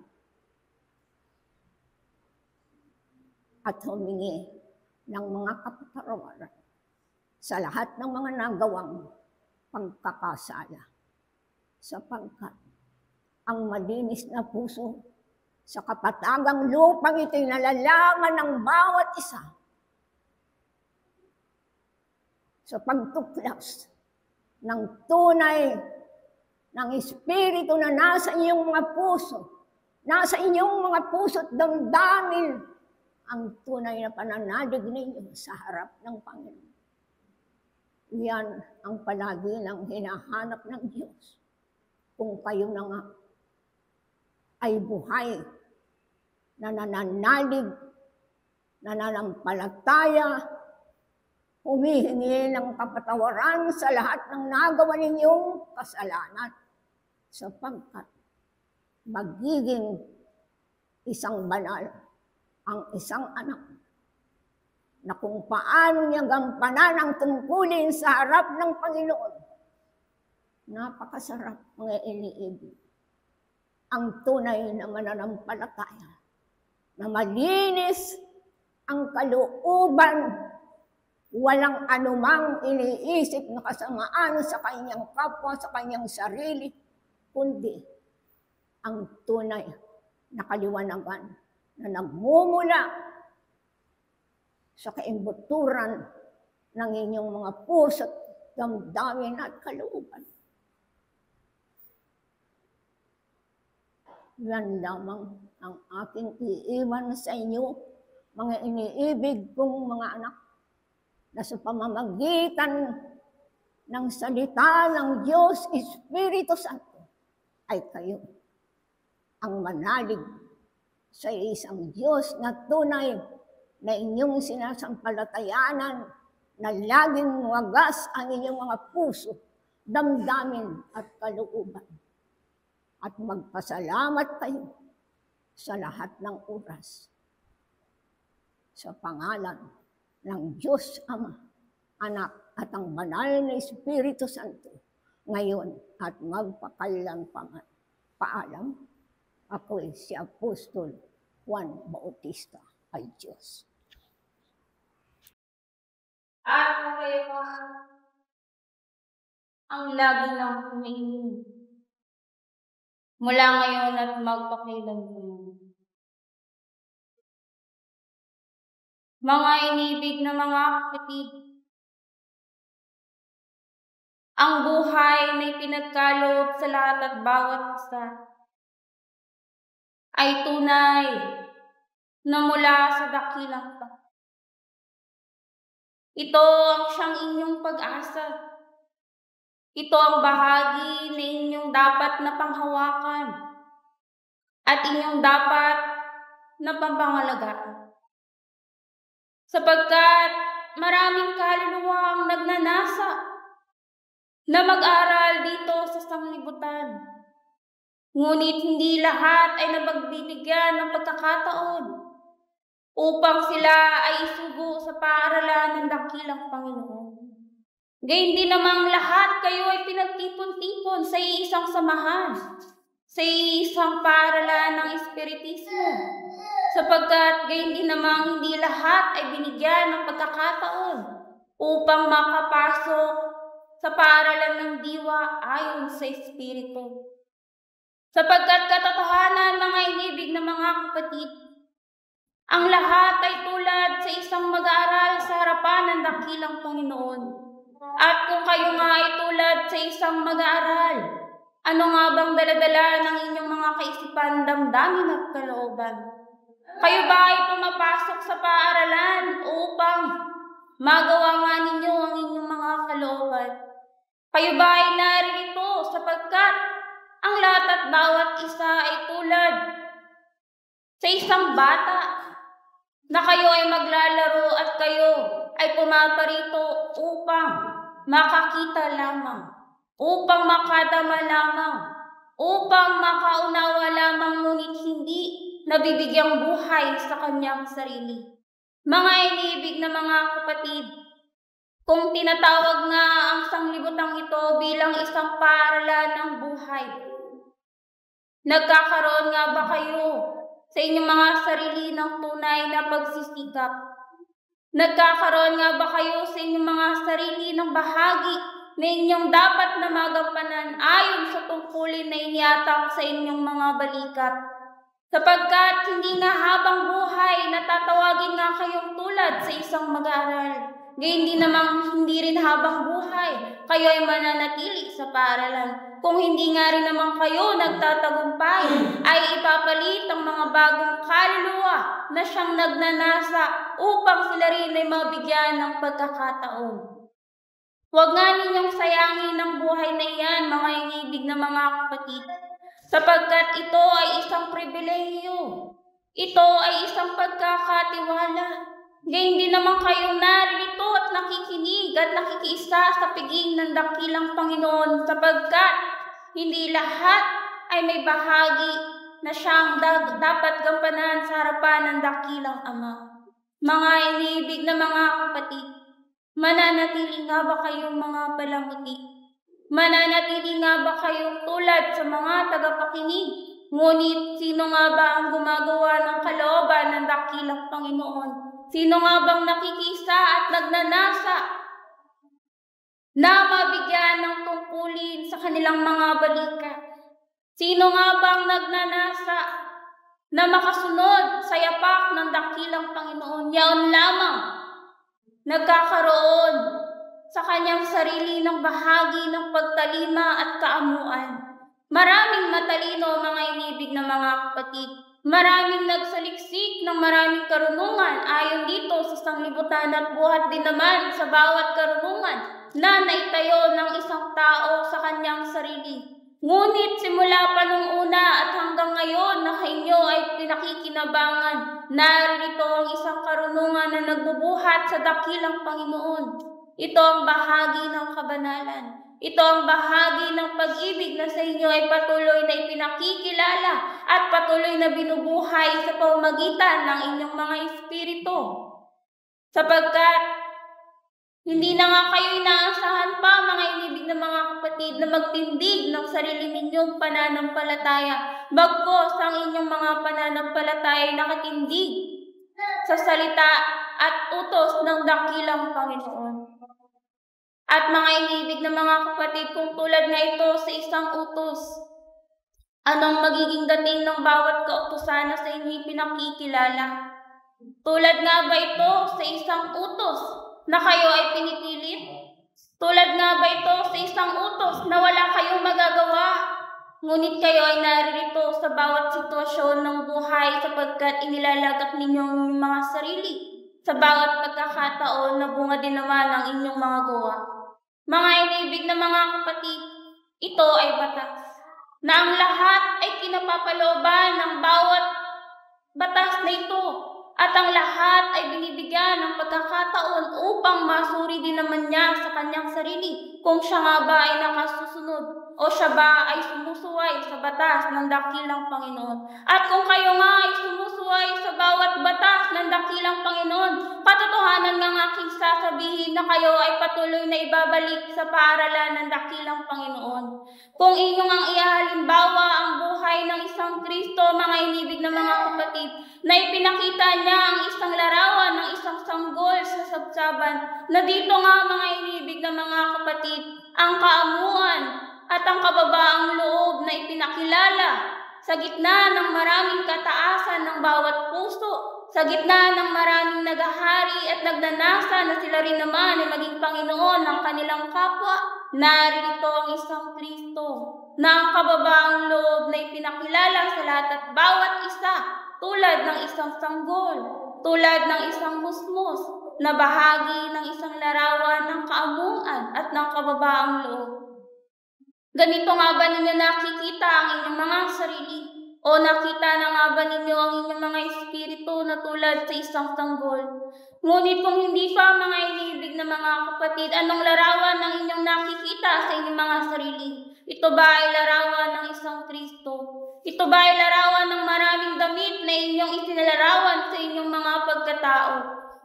at humingi ng mga kapatawaran sa lahat ng mga nagawang pagkakasala. Sapagkat ang malinis na puso sa kapatagang lupang ito'y nalalaman ng bawat isa sa pagtuklas ng tunay ng Espiritu na nasa inyong mga puso, nasa inyong mga puso't damdamin ang tunay na pananalig ninyo sa harap ng Panginoon. Yan ang palagi ng hinahanap ng Diyos. Kung kayo na nga ay buhay, na nananalig, nananampalataya, humihingi ng kapatawaran sa lahat ng nagawa ninyong kasalanan, sapagkat magiging isang banal ang isang anak na kung paano niya gampanan ang tungkulin sa harap ng Panginoon. Napakasarap, mga iniibig. Ang tunay na mananampalataya, na malinis ang kalooban, walang anumang iniisip na kasamaan sa kanyang kapwa, sa kanyang sarili, kundi ang tunay na kaliwanagan na nagmumula sa kaimbuturan ng inyong mga puso't damdamin at kalooban. Yan lamang ang aking iiwan sa inyo, mga iniibig kong mga anak, na sa pamamagitan ng salita ng Diyos Espiritu Santo ay kayo ang manalig sa isang Diyos na tunay na inyong sinasampalatayanan, na laging wagas ang inyong mga puso, damdamin at kalooban. At magpasalamat kayo sa lahat ng oras. Sa pangalan ng Diyos Ama, Anak at ang Banal na Espiritu Santo, ngayon at magpakailanpaman. Paalam, ako'y si Apostol Juan Bautista ay Diyos. At kayo ang lagi ng humingi mula ngayon at magpakailanman. Mga inibig na mga kapatid, ang buhay na pinagkaloob sa lahat at bawat isa ay tunay na mula sa dakilang pa. Ito ang siyang inyong pag-asa. Ito ang bahagi na inyong dapat na panghawakan at inyong dapat na pangangalagaan. Sapagkat maraming kaluluwa ang nagnanasa na mag-aral dito sa sanglibutan. Ngunit hindi lahat ay napagbibigyan ng pagkakataon upang sila ay isugo sa paaralan ng dakilang Panginoon. Gayun din namang lahat kayo ay pinagtipon-tipon sa iisang samahan, sa iisang paaralan ng Espiritismo, sapagkat gayun din namang hindi lahat ay binigyan ng pagkakataon upang makapasok sa paaralan ng diwa ayon sa Espiritu. Sapagkat katotohanan, mga inibig na mga kapatid, ang lahat ay tulad sa isang mag-aaral sa harapan ng dakilang Panginoon. At kung kayo nga ay tulad sa isang mag-aaral, ano nga bang daladala ng inyong mga kaisipan, damdamin at kalooban? Kayo ba ay pumapasok sa paaralan upang magawa nga ninyo ang inyong mga kalooban? Kayo ba ay naririto sapagkat ang lahat at bawat isa ay tulad sa isang bata na kayo ay maglalaro at kayo ay pumaparito upang makakita lamang, upang makadama lamang, upang makaunawa lamang, ngunit hindi nabibigyang buhay sa kanyang sarili. Mga iniibig na mga kapatid, kung tinatawag nga ang sanglibutang ito bilang isang paaralan ng buhay, nagkakaroon nga ba kayo sa inyong mga sarili ng tunay na pagsisikap? Nagkakaroon nga ba kayo sa inyong mga sarili ng bahagi na inyong dapat na magampanan ayon sa tungkulin na iniatang sa inyong mga balikat? Sapagkat hindi nga habang buhay natatawagin nga kayong tulad sa isang mag-aaral. Gayon hindi rin habang buhay kayo ay mananatili sa paaralan. Kung hindi nga rin naman kayo nagtatagumpay, ay ipapalit ang mga bagong kaluluwa na siyang nagnanasa upang sila rin ay mabigyan ng pagkakataon. Huwag nga ninyong sayangin ang buhay na iyan, mga inibig na mga kapatid, sapagkat ito ay isang pribilehiyo. Ito ay isang pagkakatiwala. Gayon din naman kayong naririto at nakikinig at nakikiisa sa piging ng dakilang Panginoon, sapagkat hindi lahat ay may bahagi na siyang dapat gampanan sa harapan ng dakilang Ama. Mga inibig na mga kapatid, mananatili nga ba kayong mga palamuti? Mananatili nga ba kayong tulad sa mga tagapakinig? Ngunit sino nga ba ang gumagawa ng kalooban ng dakilang Panginoon? Sino nga bang nakikisa at nagnanasa na mabigyan ng tungkulin sa kanilang mga balikat? Sino nga bang nagnanasa na makasunod sa yapak ng dakilang Panginoon? Yaon lamang nagkakaroon sa kanyang sarili ng bahagi ng pagtalima at kaamuan. Maraming matalino, mga inibig na mga kapatid. Maraming nagsaliksik ng maraming karunungan ayon dito sa sanglibutan at buhat din naman sa bawat karunungan na naitayo ng isang tao sa kanyang sarili. Ngunit simula pa nung una at hanggang ngayon na inyo ay pinakikinabangan, naririto ang isang karunungan na nagbubuhat sa dakilang Panginoon. Ito ang bahagi ng kabanalan. Ito ang bahagi ng pag-ibig na sa inyo ay patuloy na ipinakikilala at patuloy na binubuhay sa pamamagitan ng inyong mga espiritu. Sapagkat hindi na nga kayo inaasahan pa, mga inibig na mga kapatid, na magtindig ng sarili ninyong pananampalataya, bagkos ang inyong mga pananampalataya ay nakatindig sa salita at utos ng dakilang Panginoon. At mga inibig na mga kapatid, kung tulad nga ito sa isang utos, anong magiging dating ng bawat kautusan na sa inyo pinakikilala? Tulad nga ba ito sa isang utos na kayo ay pinipilit? Tulad nga ba ito sa isang utos na wala kayong magagawa? Ngunit kayo ay naririto sa bawat sitwasyon ng buhay sapagkat inilalagak ninyong mga sarili sa bawat pagkakataon na bunga din naman ang inyong mga gawa. Mga inibig na mga kapatid, ito ay batas, na ang lahat ay kinapapalooban ng bawat batas na ito, at ang lahat ay binibigyan ng pagkakataon upang masuri din naman niya sa kanyang sarili kung siya nga ba ay nakasusunod o siya ba ay sumusuway sa batas ng dakilang Panginoon. At kung kayo nga ay sumusuway sa bawat batas ng dakilang Panginoon, katotohanan nga aking sasabihin na kayo ay patuloy na ibabalik sa paaralan ng dakilang Panginoon. Kung inyong ang ihalimbawa ang buhay ng isang Kristo, mga inibig na mga kapatid, na ipinakita niya ang isang larawan ng isang sanggol sa sabsaban, na dito nga mga inibig na mga kapatid, ang kaamuan at ang kababaang loob na ipinakilala sa gitna ng maraming kataasan ng bawat puso, sa gitna ng maraming naghahari at nagnanasa na sila rin naman ay maging Panginoon ng kanilang kapwa. Naririto ang isang Kristo na ang kababaang loob na ipinakilala sa lahat at bawat isa, tulad ng isang sanggol, tulad ng isang musmus na bahagi ng isang larawan ng kaamuan at ng kababaang loob. Ganito nga ba ninyo nakikita ang inyong mga sarili? O nakita na nga ba ninyo ang inyong mga espiritu na tulad sa isang sanggol? Ngunit kung hindi pa, mga inibig na mga kapatid, anong larawan ng inyong nakikita sa inyong mga sarili? Ito ba ay larawan ng isang Kristo? Ito ba ay larawan ng maraming damit na inyong isinalarawan sa inyong mga pagkatao?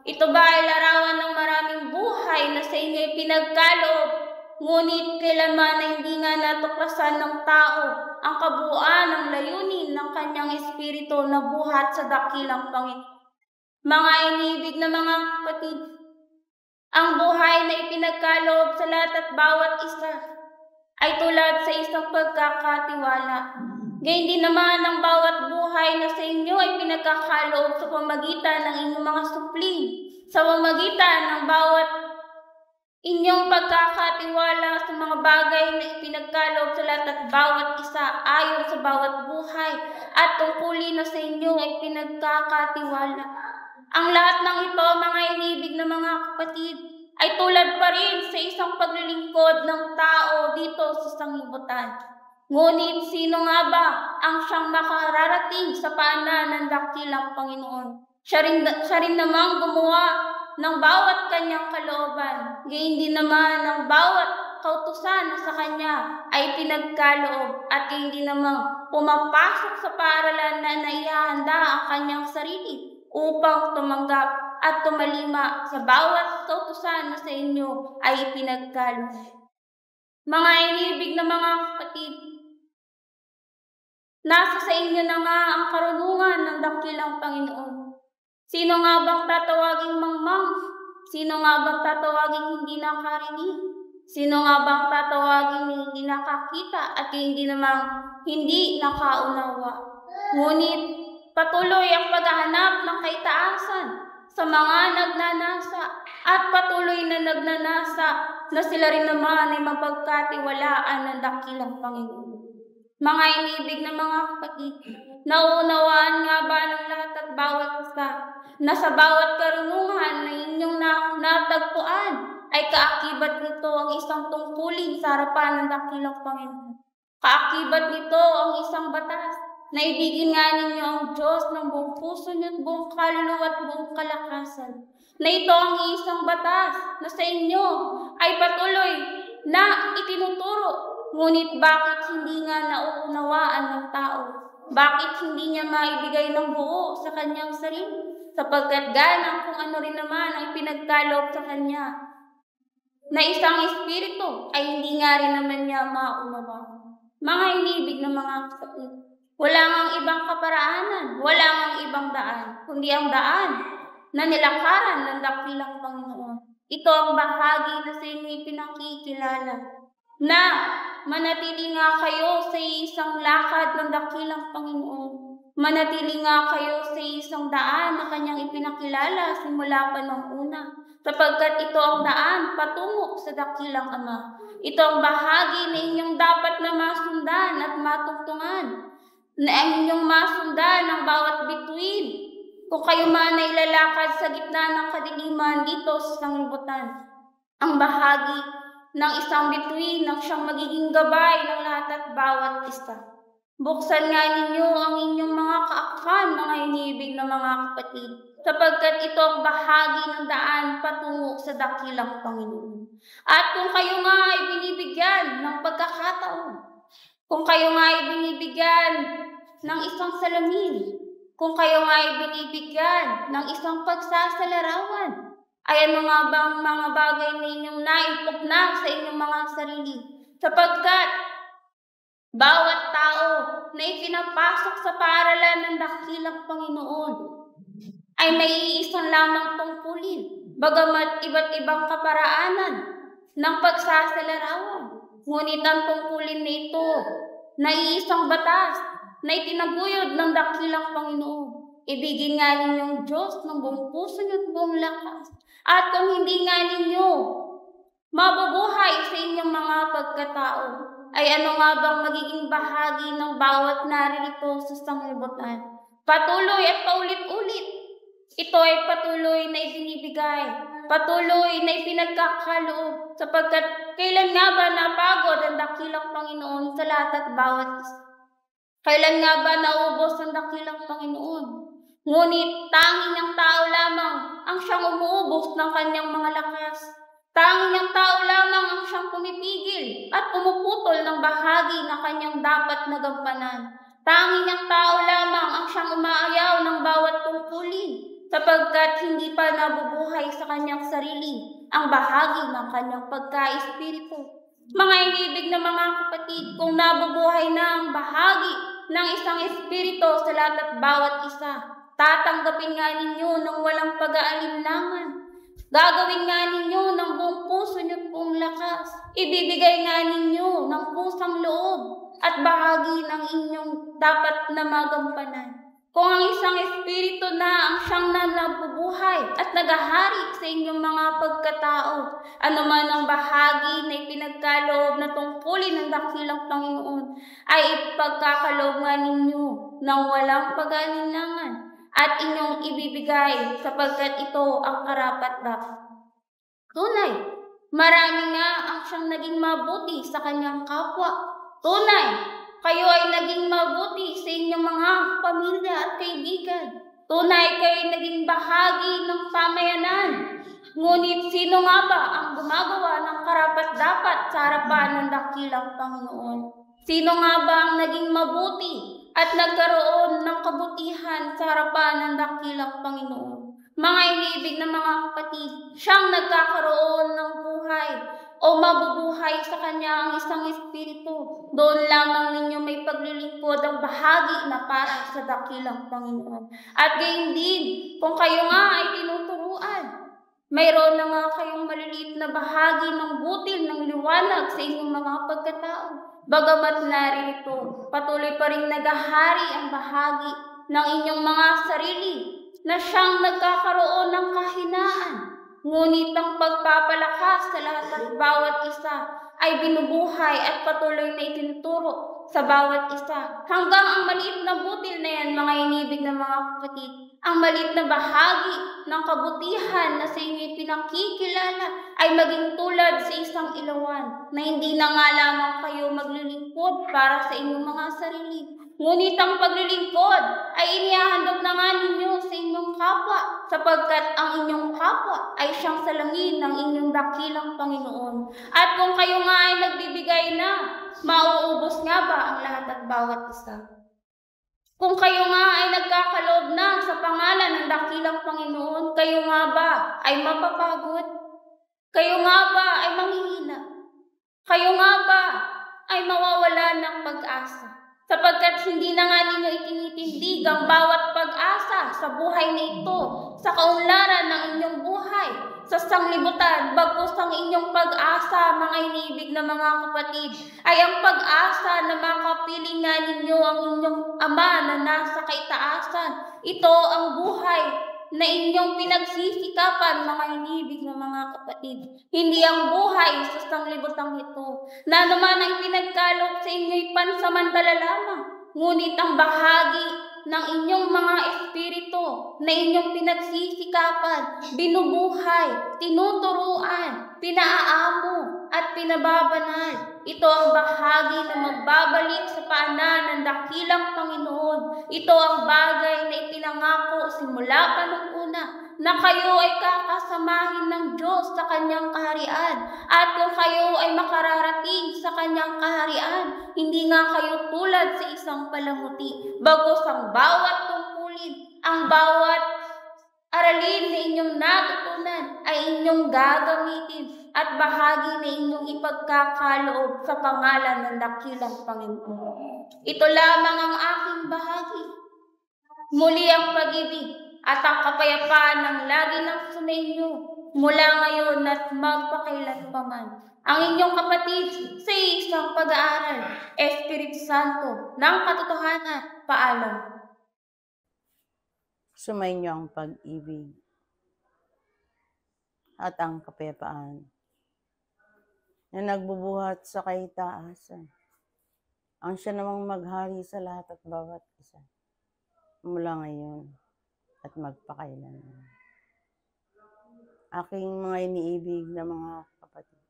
Ito ba ay larawan ng maraming buhay na sa inyo pinagkaloob? Ngunit kailanman na hindi nga natuklasan ng tao ang kabuuan ng layunin ng kanyang espiritu na buhat sa dakilang Panginoon. Mga inibig na mga kapatid, ang buhay na ipinagkaloob sa lahat at bawat isa ay tulad sa isang pagkakatiwala. Gayun din naman ang bawat buhay na sa inyo ay pinagkakaloob sa pamagitan ng inyong mga supling, sa pamagitan ng bawat inyong pagkakatiwala sa mga bagay na ipinagkaloob sa lahat at bawat isa ayon sa bawat buhay at tungkulin na sa inyo ay pinagkakatiwala. Ang lahat ng ito, mga inibig na mga kapatid, ay tulad pa rin sa isang paglilingkod ng tao dito sa sanglibutan. Ngunit sino nga ba ang siyang makararating sa paanan ng dakilang Panginoon? Siya rin namang gumawa ng bawat kanyang kalooban. Gayon din naman ang bawat kautusan na sa kanya ay pinagkaloob at gayon din namang pumapasok sa paaralan na naihahanda ang kanyang sarili upang tumanggap at tumalima sa bawat kautusan na sa inyo ay ipinagkaloob. Mga inibig na mga kapatid, nasa sa inyo na nga ang karunungan ng dakilang Panginoon. Sino nga bang tatawaging mangmang? Sino nga bang tatawaging hindi nakarinig? Sino nga bang tatawaging hindi nakakita at hindi namang hindi nakaunawa? Ngunit patuloy ang paghahanap ng kaitaasan sa mga nagnanasa at patuloy na nagnanasa na sila rin naman ay mapagkatiwalaan ng dakilang Panginoon. Mga inibig na mga kapatid, nauunawaan nga ba ng lahat at bawat isa na sa bawat karunungan na inyong natagpuan ay kaakibat nito ang isang tungkulin sa harapan ng dakilang Panginoon. Kaakibat nito ang isang batas na ibigin nga ninyo ang Diyos ng buong puso niyo, buong kaluluwa at buong kalakasan. Na ito ang isang batas na sa inyo ay patuloy na itinuturo. Ngunit bakit hindi nga nauunawaan ng tao? Bakit hindi niya maibigay ng buo sa kanyang sarili? Sapagkat ganang kung ano rin naman ang pinagkaloob sa kanya na isang espiritu ay hindi nga rin naman niya maunawa. Mga inibig na mga kapatid, wala ngang ibang kaparaanan, wala ngang ibang daan, kundi ang daan na nilakaran ng dakilang Panginoon. Ito ang bahagi na sa inyo pinakikilala na manatili nga kayo sa isang lakad ng dakilang Panginoon. Manatili nga kayo sa isang daan na kanyang ipinakilala simula pa ng una. Sapagkat ito ang daan patungo sa dakilang Ama. Ito ang bahagi na inyong dapat na masundan at matungtungan. Na inyong masundan ng bawat bituin. Kung kayo man ay lalakad sa gitna ng kadiliman dito sa sanglibutan. Ang bahagi ng isang bituin na siyang magiging gabay ng lahat at bawat isa. Buksan nga ninyo ang inyong mga kaakhan, mga inibig na mga kapatid, sapagkat ito ang bahagi ng daan patungo sa dakilang Panginoon. At kung kayo nga ay binibigyan ng pagkakataon, kung kayo nga ay binibigyan ng isang salamin, kung kayo nga ay binibigyan ng isang pagsasalarawan, ay ano nga bang mga bagay na inyong naimpok na sa inyong mga sarili? Sapagkat bawat tao na ipinapasok sa paaralan ng dakilang Panginoon ay may iisang lamang tungkulin, bagamat iba't ibang kaparaanan ng pagsasalarawan. Ngunit ang tungkulin na ito na iisang batas na itinaguyod ng dakilang Panginoon. Ibigin nga ninyong Diyos ng buong puso at buong lakas. At kung hindi nga ninyo mabubuhay sa inyong mga pagkatao, ay ano nga bang magiging bahagi ng bawat naririto sa sanglibutan? Patuloy at paulit-ulit. Ito ay patuloy na ibinibigay, patuloy na ipinagkakaloob, sapagkat kailan nga ba napagod ang dakilang Panginoon sa lahat at bawat isa? Kailan nga ba naubos ang dakilang Panginoon? Ngunit tanging ang tao lamang ang siyang umuubos ng kanyang mga lakas. Tanging ang tao lamang ang siyang pumipigil at pumuputol ng bahagi na kanyang dapat nagampanan. Tanging ang tao lamang ang siyang umaayaw ng bawat tungkulin, sapagkat hindi pa nabubuhay sa kanyang sarili ang bahagi ng kanyang pagka-espiritu. Mga inibig na mga kapatid, kung nabubuhay na ang bahagi ng isang espiritu sa lahat at bawat isa. Tatanggapin nga ninyo ng walang pag-aalinlangan. Gagawin nga ninyo ng buong puso niyo pong lakas. Ibibigay nga ninyo ng pusang loob at bahagi ng inyong dapat na magampanan. Kung ang isang espiritu na ang siyang nabubuhay at nagahari sa inyong mga pagkatao, anuman ang bahagi na ipinagkaloob na tungkulin ng dakilang Panginoon, ay ipagkakaloob nga ninyo ng walang pag-aalinlangan at inyong ibibigay sapagkat ito ang karapat-dapat. Tunay, marami nga ang siyang naging mabuti sa kanyang kapwa. Tunay, kayo ay naging mabuti sa inyong mga pamilya at kaibigan. Tunay, kayo ay naging bahagi ng pamayanan. Ngunit sino nga ba ang gumagawa ng karapat-dapat sa harapan ng dakilang Panginoon? Sino nga ba ang naging mabuti at nagkaroon ng kabutihan sa harapan ng dakilang Panginoon? Mga iniibig na mga kapatid, siyang nagkakaroon ng buhay o mabubuhay sa kanya ang isang espiritu. Doon lamang ninyo may paglilingkod ang bahagi na para sa dakilang Panginoon. At gayon din, kung kayo nga ay tinuturuan, mayroon na nga kayong maliliit na bahagi ng butil ng liwanag sa inyong mga pagkatao. Bagamat narito, patuloy pa rin nagahari ang bahagi ng inyong mga sarili na siyang nagkakaroon ng kahinaan. Ngunit ang pagpapalakas sa lahat at bawat isa ay binubuhay at patuloy na itinuturo sa bawat isa. Hanggang ang maliit na butil na yan, mga inibig na mga kapatid, ang maliit na bahagi ng kabutihan na sa inyo pinakikilala ay maging tulad sa isang ilawan na hindi na nga lamang kayo maglilingkod para sa inyong mga sarili. Ngunit ang paglilingkod ay inihahandog na nga ninyo sa inyong kapwa sapagkat ang inyong kapwa ay siyang salamin ng inyong dakilang Panginoon. At kung kayo nga ay nagbibigay na, mauubos nga ba ang lahat at bawat isa? Kung kayo nga ay nagkakaloob na sa pangalan ng dakilang Panginoon, kayo nga ba ay mapapagod? Kayo nga ba ay manghihina? Kayo nga ba ay mawawala ng pag-asa? Sapagkat hindi na nga ninyo itinitindig ang bawat pag-asa sa buhay na ito, sa kaunlaran ng inyong buhay, sa sanglibutan, bagkus ang inyong pag-asa, mga iniibig na mga kapatid, ay ang pag-asa na makapiling nga ninyo ang inyong Ama na nasa kaitaasan. Ito ang buhay na inyong pinagsisikapan, mga iniibig ng mga kapatid. Hindi ang buhay sa sanglibutang ito, na naman ang pinagkaloob sa inyo'y pansamantala lamang, ngunit ang bahagi ng inyong mga espiritu na inyong pinagsisikapan, binubuhay, tinuturuan, pinaaamo, at pinababanal. Ito ang bahagi na magbabalik sa paanan ng dakilang Panginoon. Ito ang bagay na ipinangako simula pa nung una, na kayo ay kakasamahin ng Diyos sa kanyang kaharian. At kung kayo ay makararating sa kanyang kaharian, hindi nga kayo tulad sa isang palamuti. Bagkus ang bawat tungkulin, ang bawat aralin na inyong natutunan ay inyong gagamitin at bahagi na inyong ipagkakaloob sa pangalan ng dakilang Panginoon. Ito lamang ang aking bahagi. Muli ang pag-ibig at ang kapayapaan ng lagi ng sumainyo mula ngayon at magpakailanpaman. Ang inyong kapatid sa isang pag-aaral, Espiritu Santo, ng katotohanan. Paalam. Sumainyo ang pag-ibig at ang kapayapaan na nagbubuhat sa kaitaasan. Ang siya namang maghari sa lahat at bawat isa mula ngayon at magpakailanman. Aking mga iniibig na mga kapatid,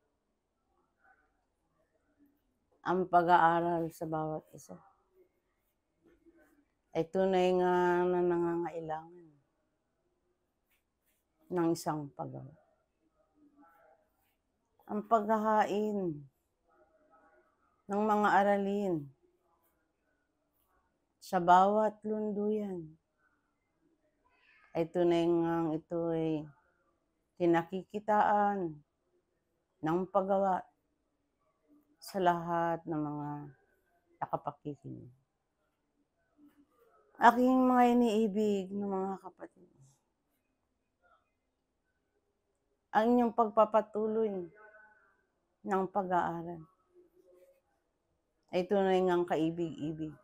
ang pag-aaral sa bawat isa ay tunay nga na nangangailangan ng isang paggawa. Ang paghahain ng mga aralin sa bawat lunduyan ay tunay nga ito ay kinakikitaan ng paggawa sa lahat ng mga nakapakikinig. Aking mga iniibig ng mga kapatid, ang inyong pagpapatuloy ng pag-aaral ay tunay ngang kaibig-ibig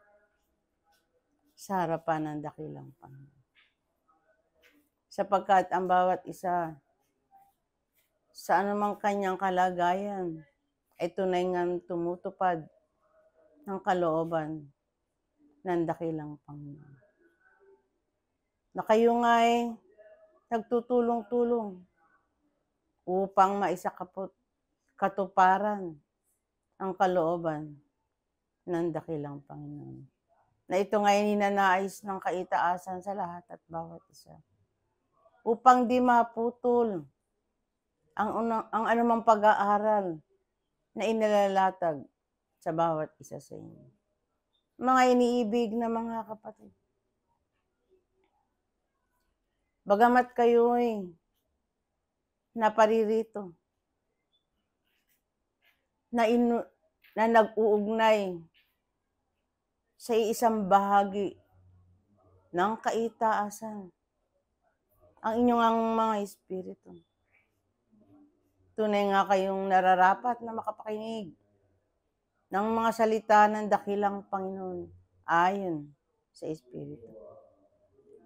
sa harapan ng dakilang Panginoon. Sapagkat ang bawat isa sa anumang kanyang kalagayan ay tunay ngang tumutupad ng kalooban ng dakilang Panginoon. Na kayo nga'y nagtutulong-tulong upang maisakapot katuparan ang kalooban ng dakilang Panginoon. Na ito nga'y ninanais ng kaitaasan sa lahat at bawat isa. Upang di maputol ang anumang pag-aaral na inilalatag sa bawat isa sa inyo. Mga iniibig na mga kapatid, bagamat kayo'y naparirito, na nag-uugnay sa isang bahagi ng kaitaasan, ang inyong mga espiritu. Tunay nga kayong nararapat na makapakinig ng mga salita ng dakilang Panginoon ayon sa espiritu.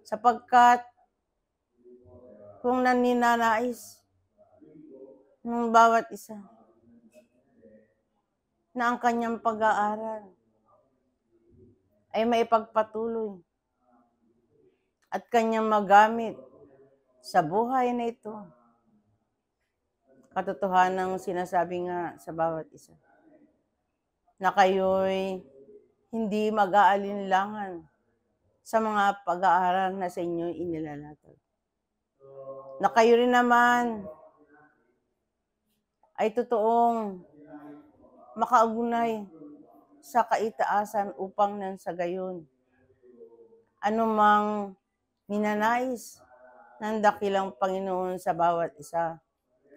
Sapagkat kung naninanais ng bawat isa na ang kanyang pag-aaral ay maipagpatuloy at kanyang magamit sa buhay na ito, katotohanan ng sinasabi nga sa bawat isa, na kayo'y hindi mag-aalinlangan sa mga pag-aaral na sa inyo inilalatag. Na kayo rin naman ay totoong makaugnay sa kaitaasan upang nang sa gayon anumang ninanais ng dakilang Panginoon sa bawat isa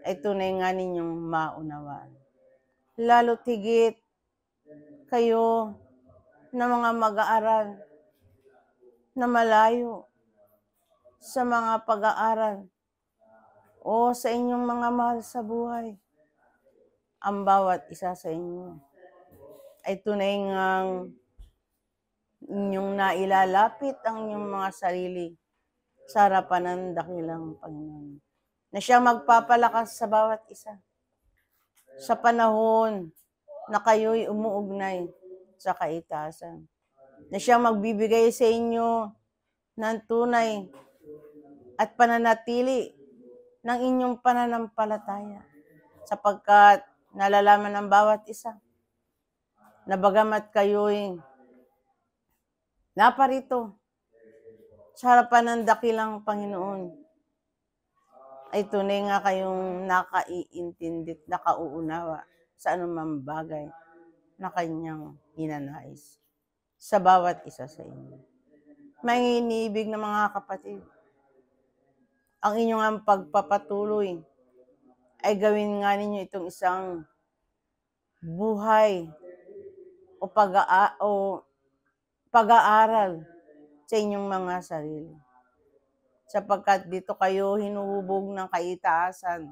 ay tunay nga ninyong maunawaan. Lalo't higit kayo na mga mag-aaral na malayo sa mga pag-aaral o sa inyong mga mahal sa buhay, ang bawat isa sa inyo ay tunay ngang inyong nailalapit ang inyong mga sarili sa harapan ng dakilang Panginoon. Na siya magpapalakas sa bawat isa sa panahon na kayo'y umuugnay sa kaitaasan. Na siya magbibigay sa inyo ng tunay at pananatili ng inyong pananampalataya. Sapagkat nalalaman ng bawat isa na bagamat kayo'y naparito sa harapan ng dakilang Panginoon, ay tunay nga kayong nakaiintindi, nakauunawa sa anumang bagay na kanyang ninanais sa bawat isa sa inyo. May iniibig na mga kapatid, ang inyong pagpapatuloy ay gawin nga ninyo itong isang buhay o pag-aaral sa inyong mga sarili. Sapagkat dito kayo hinuhubog ng kaitaasan,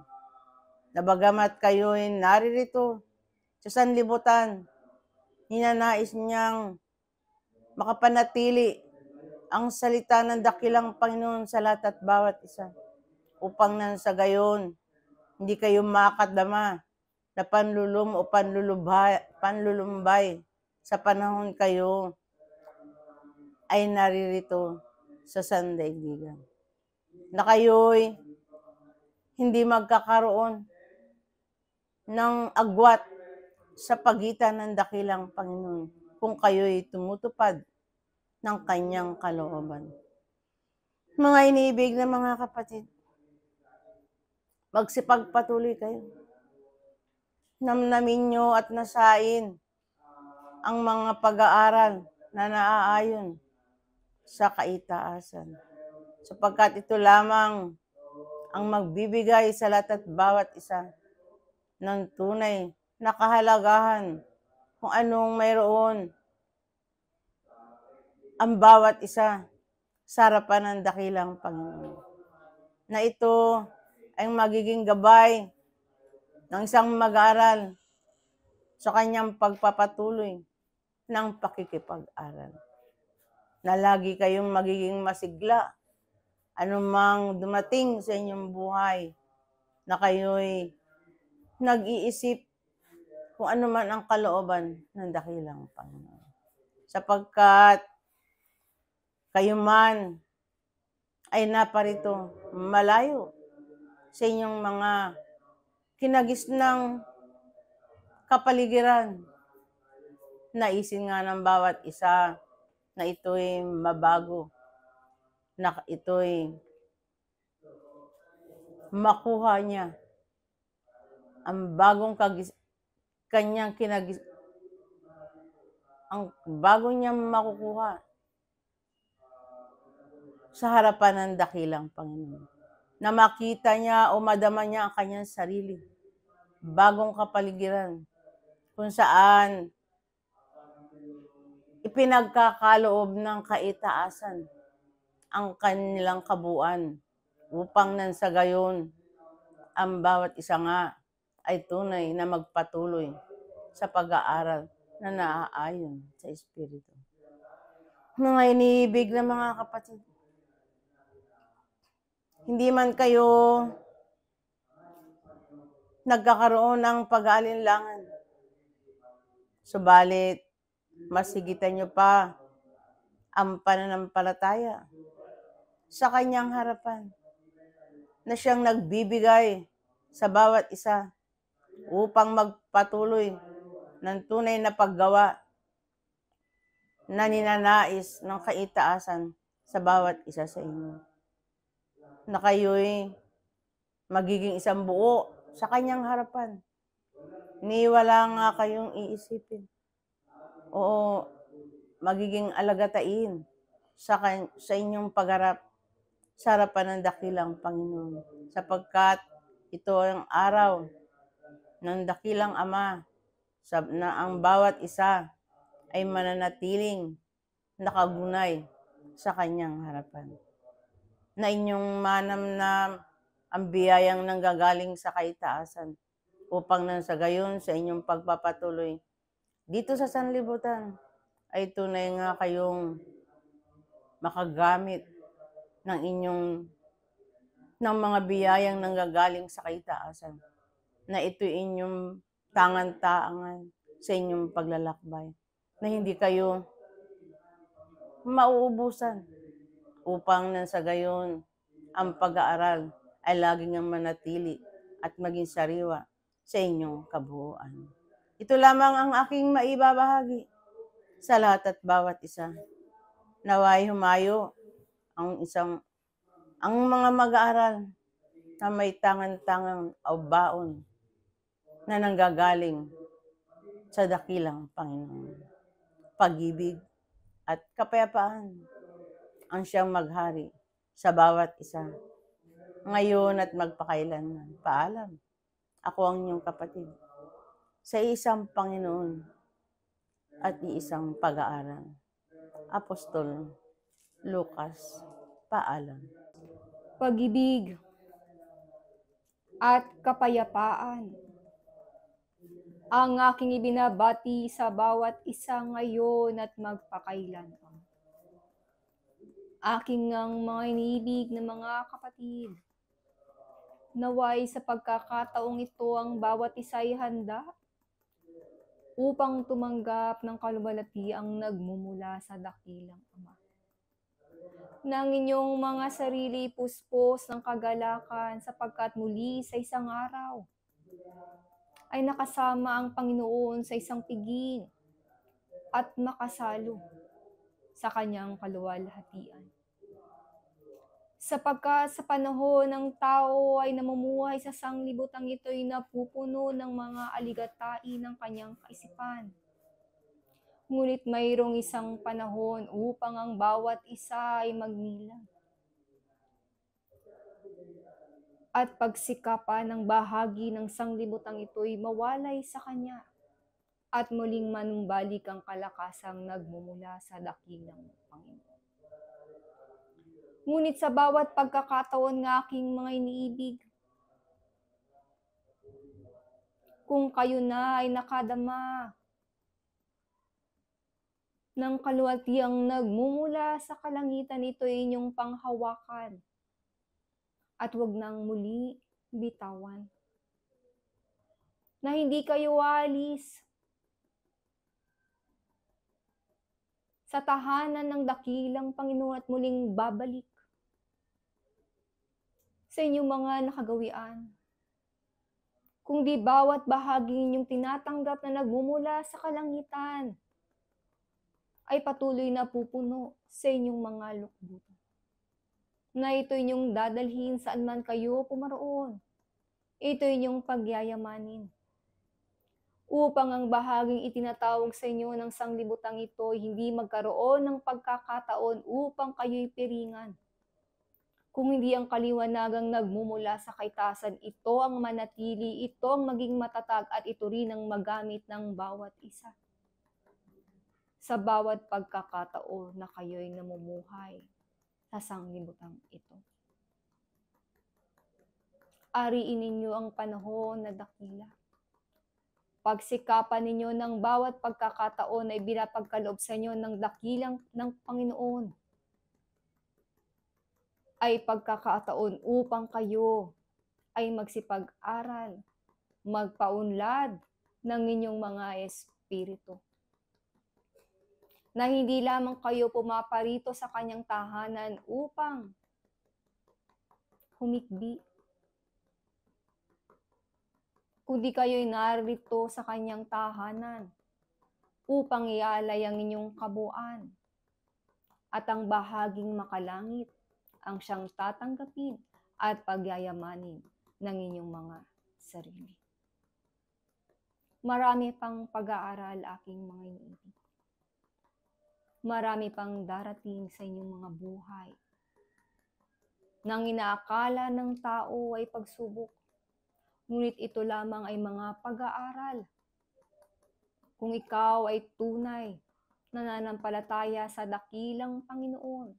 na bagamat kayo ay naririto sa sanlibutan, ninanais niyang makapanatili ang salita ng dakilang Panginoon sa lahat at bawat isa, upang nang sa gayon, hindi kayo makadama na panlulum o panlulumbay sa panahon kayo ay naririto sa sandaigdigan. Na kayo'y hindi magkakaroon ng agwat sa pagitan ng dakilang Panginoon kung kayo'y tumutupad ng kanyang kalooban. Mga iniibig na mga kapatid, magsipagpatuloy kayo. Namnamin nyo at nasain ang mga pag-aaral na naaayon sa kaitaasan. Sapagkat ito lamang ang magbibigay sa lahat at bawat isa ng tunay na kahalagahan kung anong mayroon ang bawat isa sa harapan ng dakilang Panginoon. Na ito ay magiging gabay ng isang mag-aaral sa kanyang pagpapatuloy ng pakikipag-aral. Na lagi kayong magiging masigla anumang dumating sa inyong buhay na kayo'y nag-iisip kung ano man ang kalooban ng dakilang Panginoon. Sapagkat kayo man ay naparito malayo sa inyong mga kinagisnang kapaligiran. Naisin nga ng bawat isa na ito'y mabago, na ito'y makuha niya ang bagong ang bago niya makukuha sa harapan ng dakilang Panginoon. Na makita niya o madama niya ang kanyang sarili. Bagong kapaligiran kung saan ipinagkakaloob ng kaitaasan ang kanilang kabuuan upang nang sa gayon ang bawat isa nga ay tunay na magpatuloy sa pag-aaral na naaayon sa Espiritu. Mga iniibig na mga kapatid, hindi man kayo nagkakaroon ng pag-aalinlangan, subalit masigitan nyo pa ang pananampalataya sa kanyang harapan na siyang nagbibigay sa bawat isa upang magpatuloy ng tunay na paggawa na ninanais ng kaitaasan sa bawat isa sa inyo. Na kayo'y magiging isang buo sa kanyang harapan. Ni wala nga kayong iisipin. Oo, magiging alagatain sa inyong pagharap sa harapan ng dakilang Panginoon. Sapagkat ito ang araw ng dakilang Ama na ang bawat isa ay mananatiling nakagunay sa kanyang harapan. Na inyong manamnam ang biyayang nanggagaling sa kaitaasan upang nang sa gayon sa inyong pagpapatuloy dito sa sanlibutan ay tunay nga kayong makagamit ng mga biyayang nanggagaling sa kaitaasan na ito inyong tangan-taangan sa inyong paglalakbay na hindi kayo mauubusan upang nang sa gayon ang pag-aaral ay laging manatili at maging sariwa sa inyong kabuuan. Ito lamang ang aking maibabahagi sa lahat at bawat isa. Naway humayo ang mga mag-aaral na may tangan-tangang o baon na nanggagaling sa dakilang Panginoon. Pag-ibig at kapayapaan ang siyang maghari sa bawat isa. Ngayon at magpakailanman. Paalam. Ako ang inyong kapatid sa isang Panginoon at iisang pag-aaral. Apostol Lucas. Paalam. Pag-ibig at kapayapaan ang aking ibinabati sa bawat isa ngayon at magpakailanman. Aking ang mga iniibig na mga kapatid, naway sa pagkakataong ito ang bawat isa ay handa upang tumanggap ng kaluwalhatiang nagmumula sa dakilang Ama. Nang inyong mga sarili puspos ng kagalakan sapagkat muli sa isang araw ay nakasama ang Panginoon sa isang piging at makasalo sa kanyang kaluwalhatian. Sapagkat sa panahon ng tao ay namumuhay sa sanglibutang ito'y napupuno ng mga aligatai ng kanyang kaisipan. Ngunit mayroong isang panahon upang ang bawat isa ay magnilang. At pagsikapan ng bahagi ng sanglibutang ito'y mawalay sa kanya at muling manumbalik ang kalakasang nagmumula sa dakilang Panginoon. Ngunit sa bawat pagkakataon ng aking mga iniibig, kung kayo na ay nakadama ng kaluwalhatiang nagmumula sa kalangitan, ito ay inyong panghawakan at huwag nang muli bitawan. Na hindi kayo alis sa tahanan ng dakilang Panginoon at muling babalik sa inyong mga nakagawian. Kung di bawat bahagi ninyong tinatanggap na nagmumula sa kalangitan ay patuloy na pupuno sa inyong mga lukbutan. Na ito inyong dadalhin saan man kayo pumaroon. Ito inyong pagyayamanin. Upang ang bahaging itinatawag sa inyo ng sanglibutang ito hindi magkaroon ng pagkakataon upang kayo'y piringan. Kung hindi ang kaliwanagang nagmumula sa kaitasan, ito ang manatili, ito ang maging matatag at ito rin ang magamit ng bawat isa. Sa bawat pagkakataon na kayo'y namumuhay sa sanglibutang ito. Ariin ninyo ang panahon na dakila. Pagsikapan ninyo ng bawat pagkakataon na ibinapagkaloob sa inyo ng dakilang ng Panginoon ay pagkakataon upang kayo ay magsipag-aral, magpaunlad ng inyong mga espiritu. Na hindi lamang kayo pumaparito sa kanyang tahanan upang humikbi, kundi kayo'y narito sa kanyang tahanan upang ialay ang inyong kabuuan at ang bahaging makalangit ang siyang tatanggapin at pagyayamanin ng inyong mga sarili. Marami pang pag-aaral aking mga iniibig. Marami pang darating sa inyong mga buhay. Nang inaakala ng tao ay pagsubok, ngunit ito lamang ay mga pag-aaral. Kung ikaw ay tunay na nananampalataya sa dakilang Panginoon,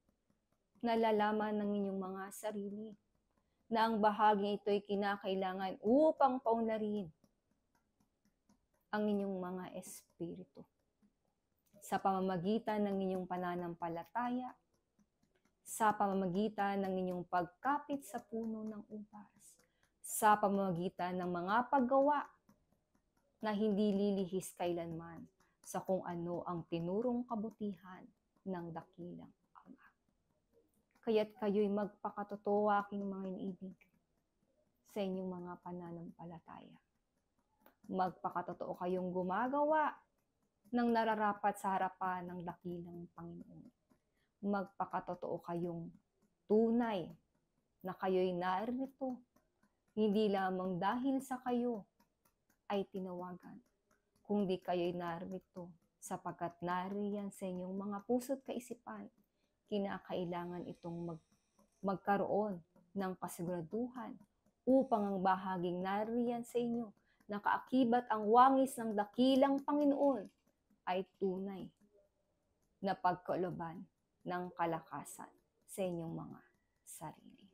nalalaman ng inyong mga sarili na ang bahaging ito ay kinakailangan upang paunlarin ang inyong mga espiritu. Sa pamamagitan ng inyong pananampalataya, sa pamamagitan ng inyong pagkapit sa puno ng ubas, sa pamamagitan ng mga paggawa na hindi lilihis kailanman sa kung ano ang tinurong kabutihan ng dakilang Ama. Kaya't kayo'y magpakatotoo, aking mga iniibig, sa inyong mga pananampalataya. Magpakatotoo kayong gumagawa ng nararapat sa harapan ng dakilang Panginoon. Magpakatotoo kayong tunay na kayo'y narito, hindi lamang dahil sa kayo ay tinawagan, kundi kayo'y narito sapagkat nariyan sa inyong mga puso't kaisipan, kinakailangan itong magkaroon ng kasiguraduhan upang ang bahaging nariyan sa inyo, nakaakibat ang wangis ng dakilang Panginoon, ay tunay na pagkalooban ng kalakasan sa inyong mga sarili.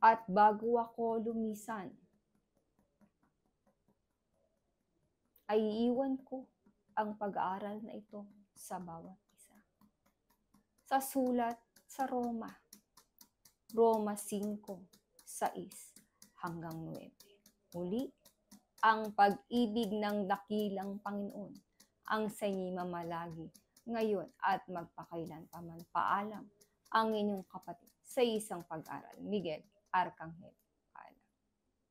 At bago ako lumisan, ay iiwan ko ang pag-aaral na ito sa bawat isa. Sa sulat sa Roma 5:6 hanggang 9. Muli, ang pag-ibig ng dakilang Panginoon ang sa inyo'y mamalagi ngayon at magpakailanpaman. Paalam, ang inyong kapatid sa isang pag-aral, Miguel Arcangel.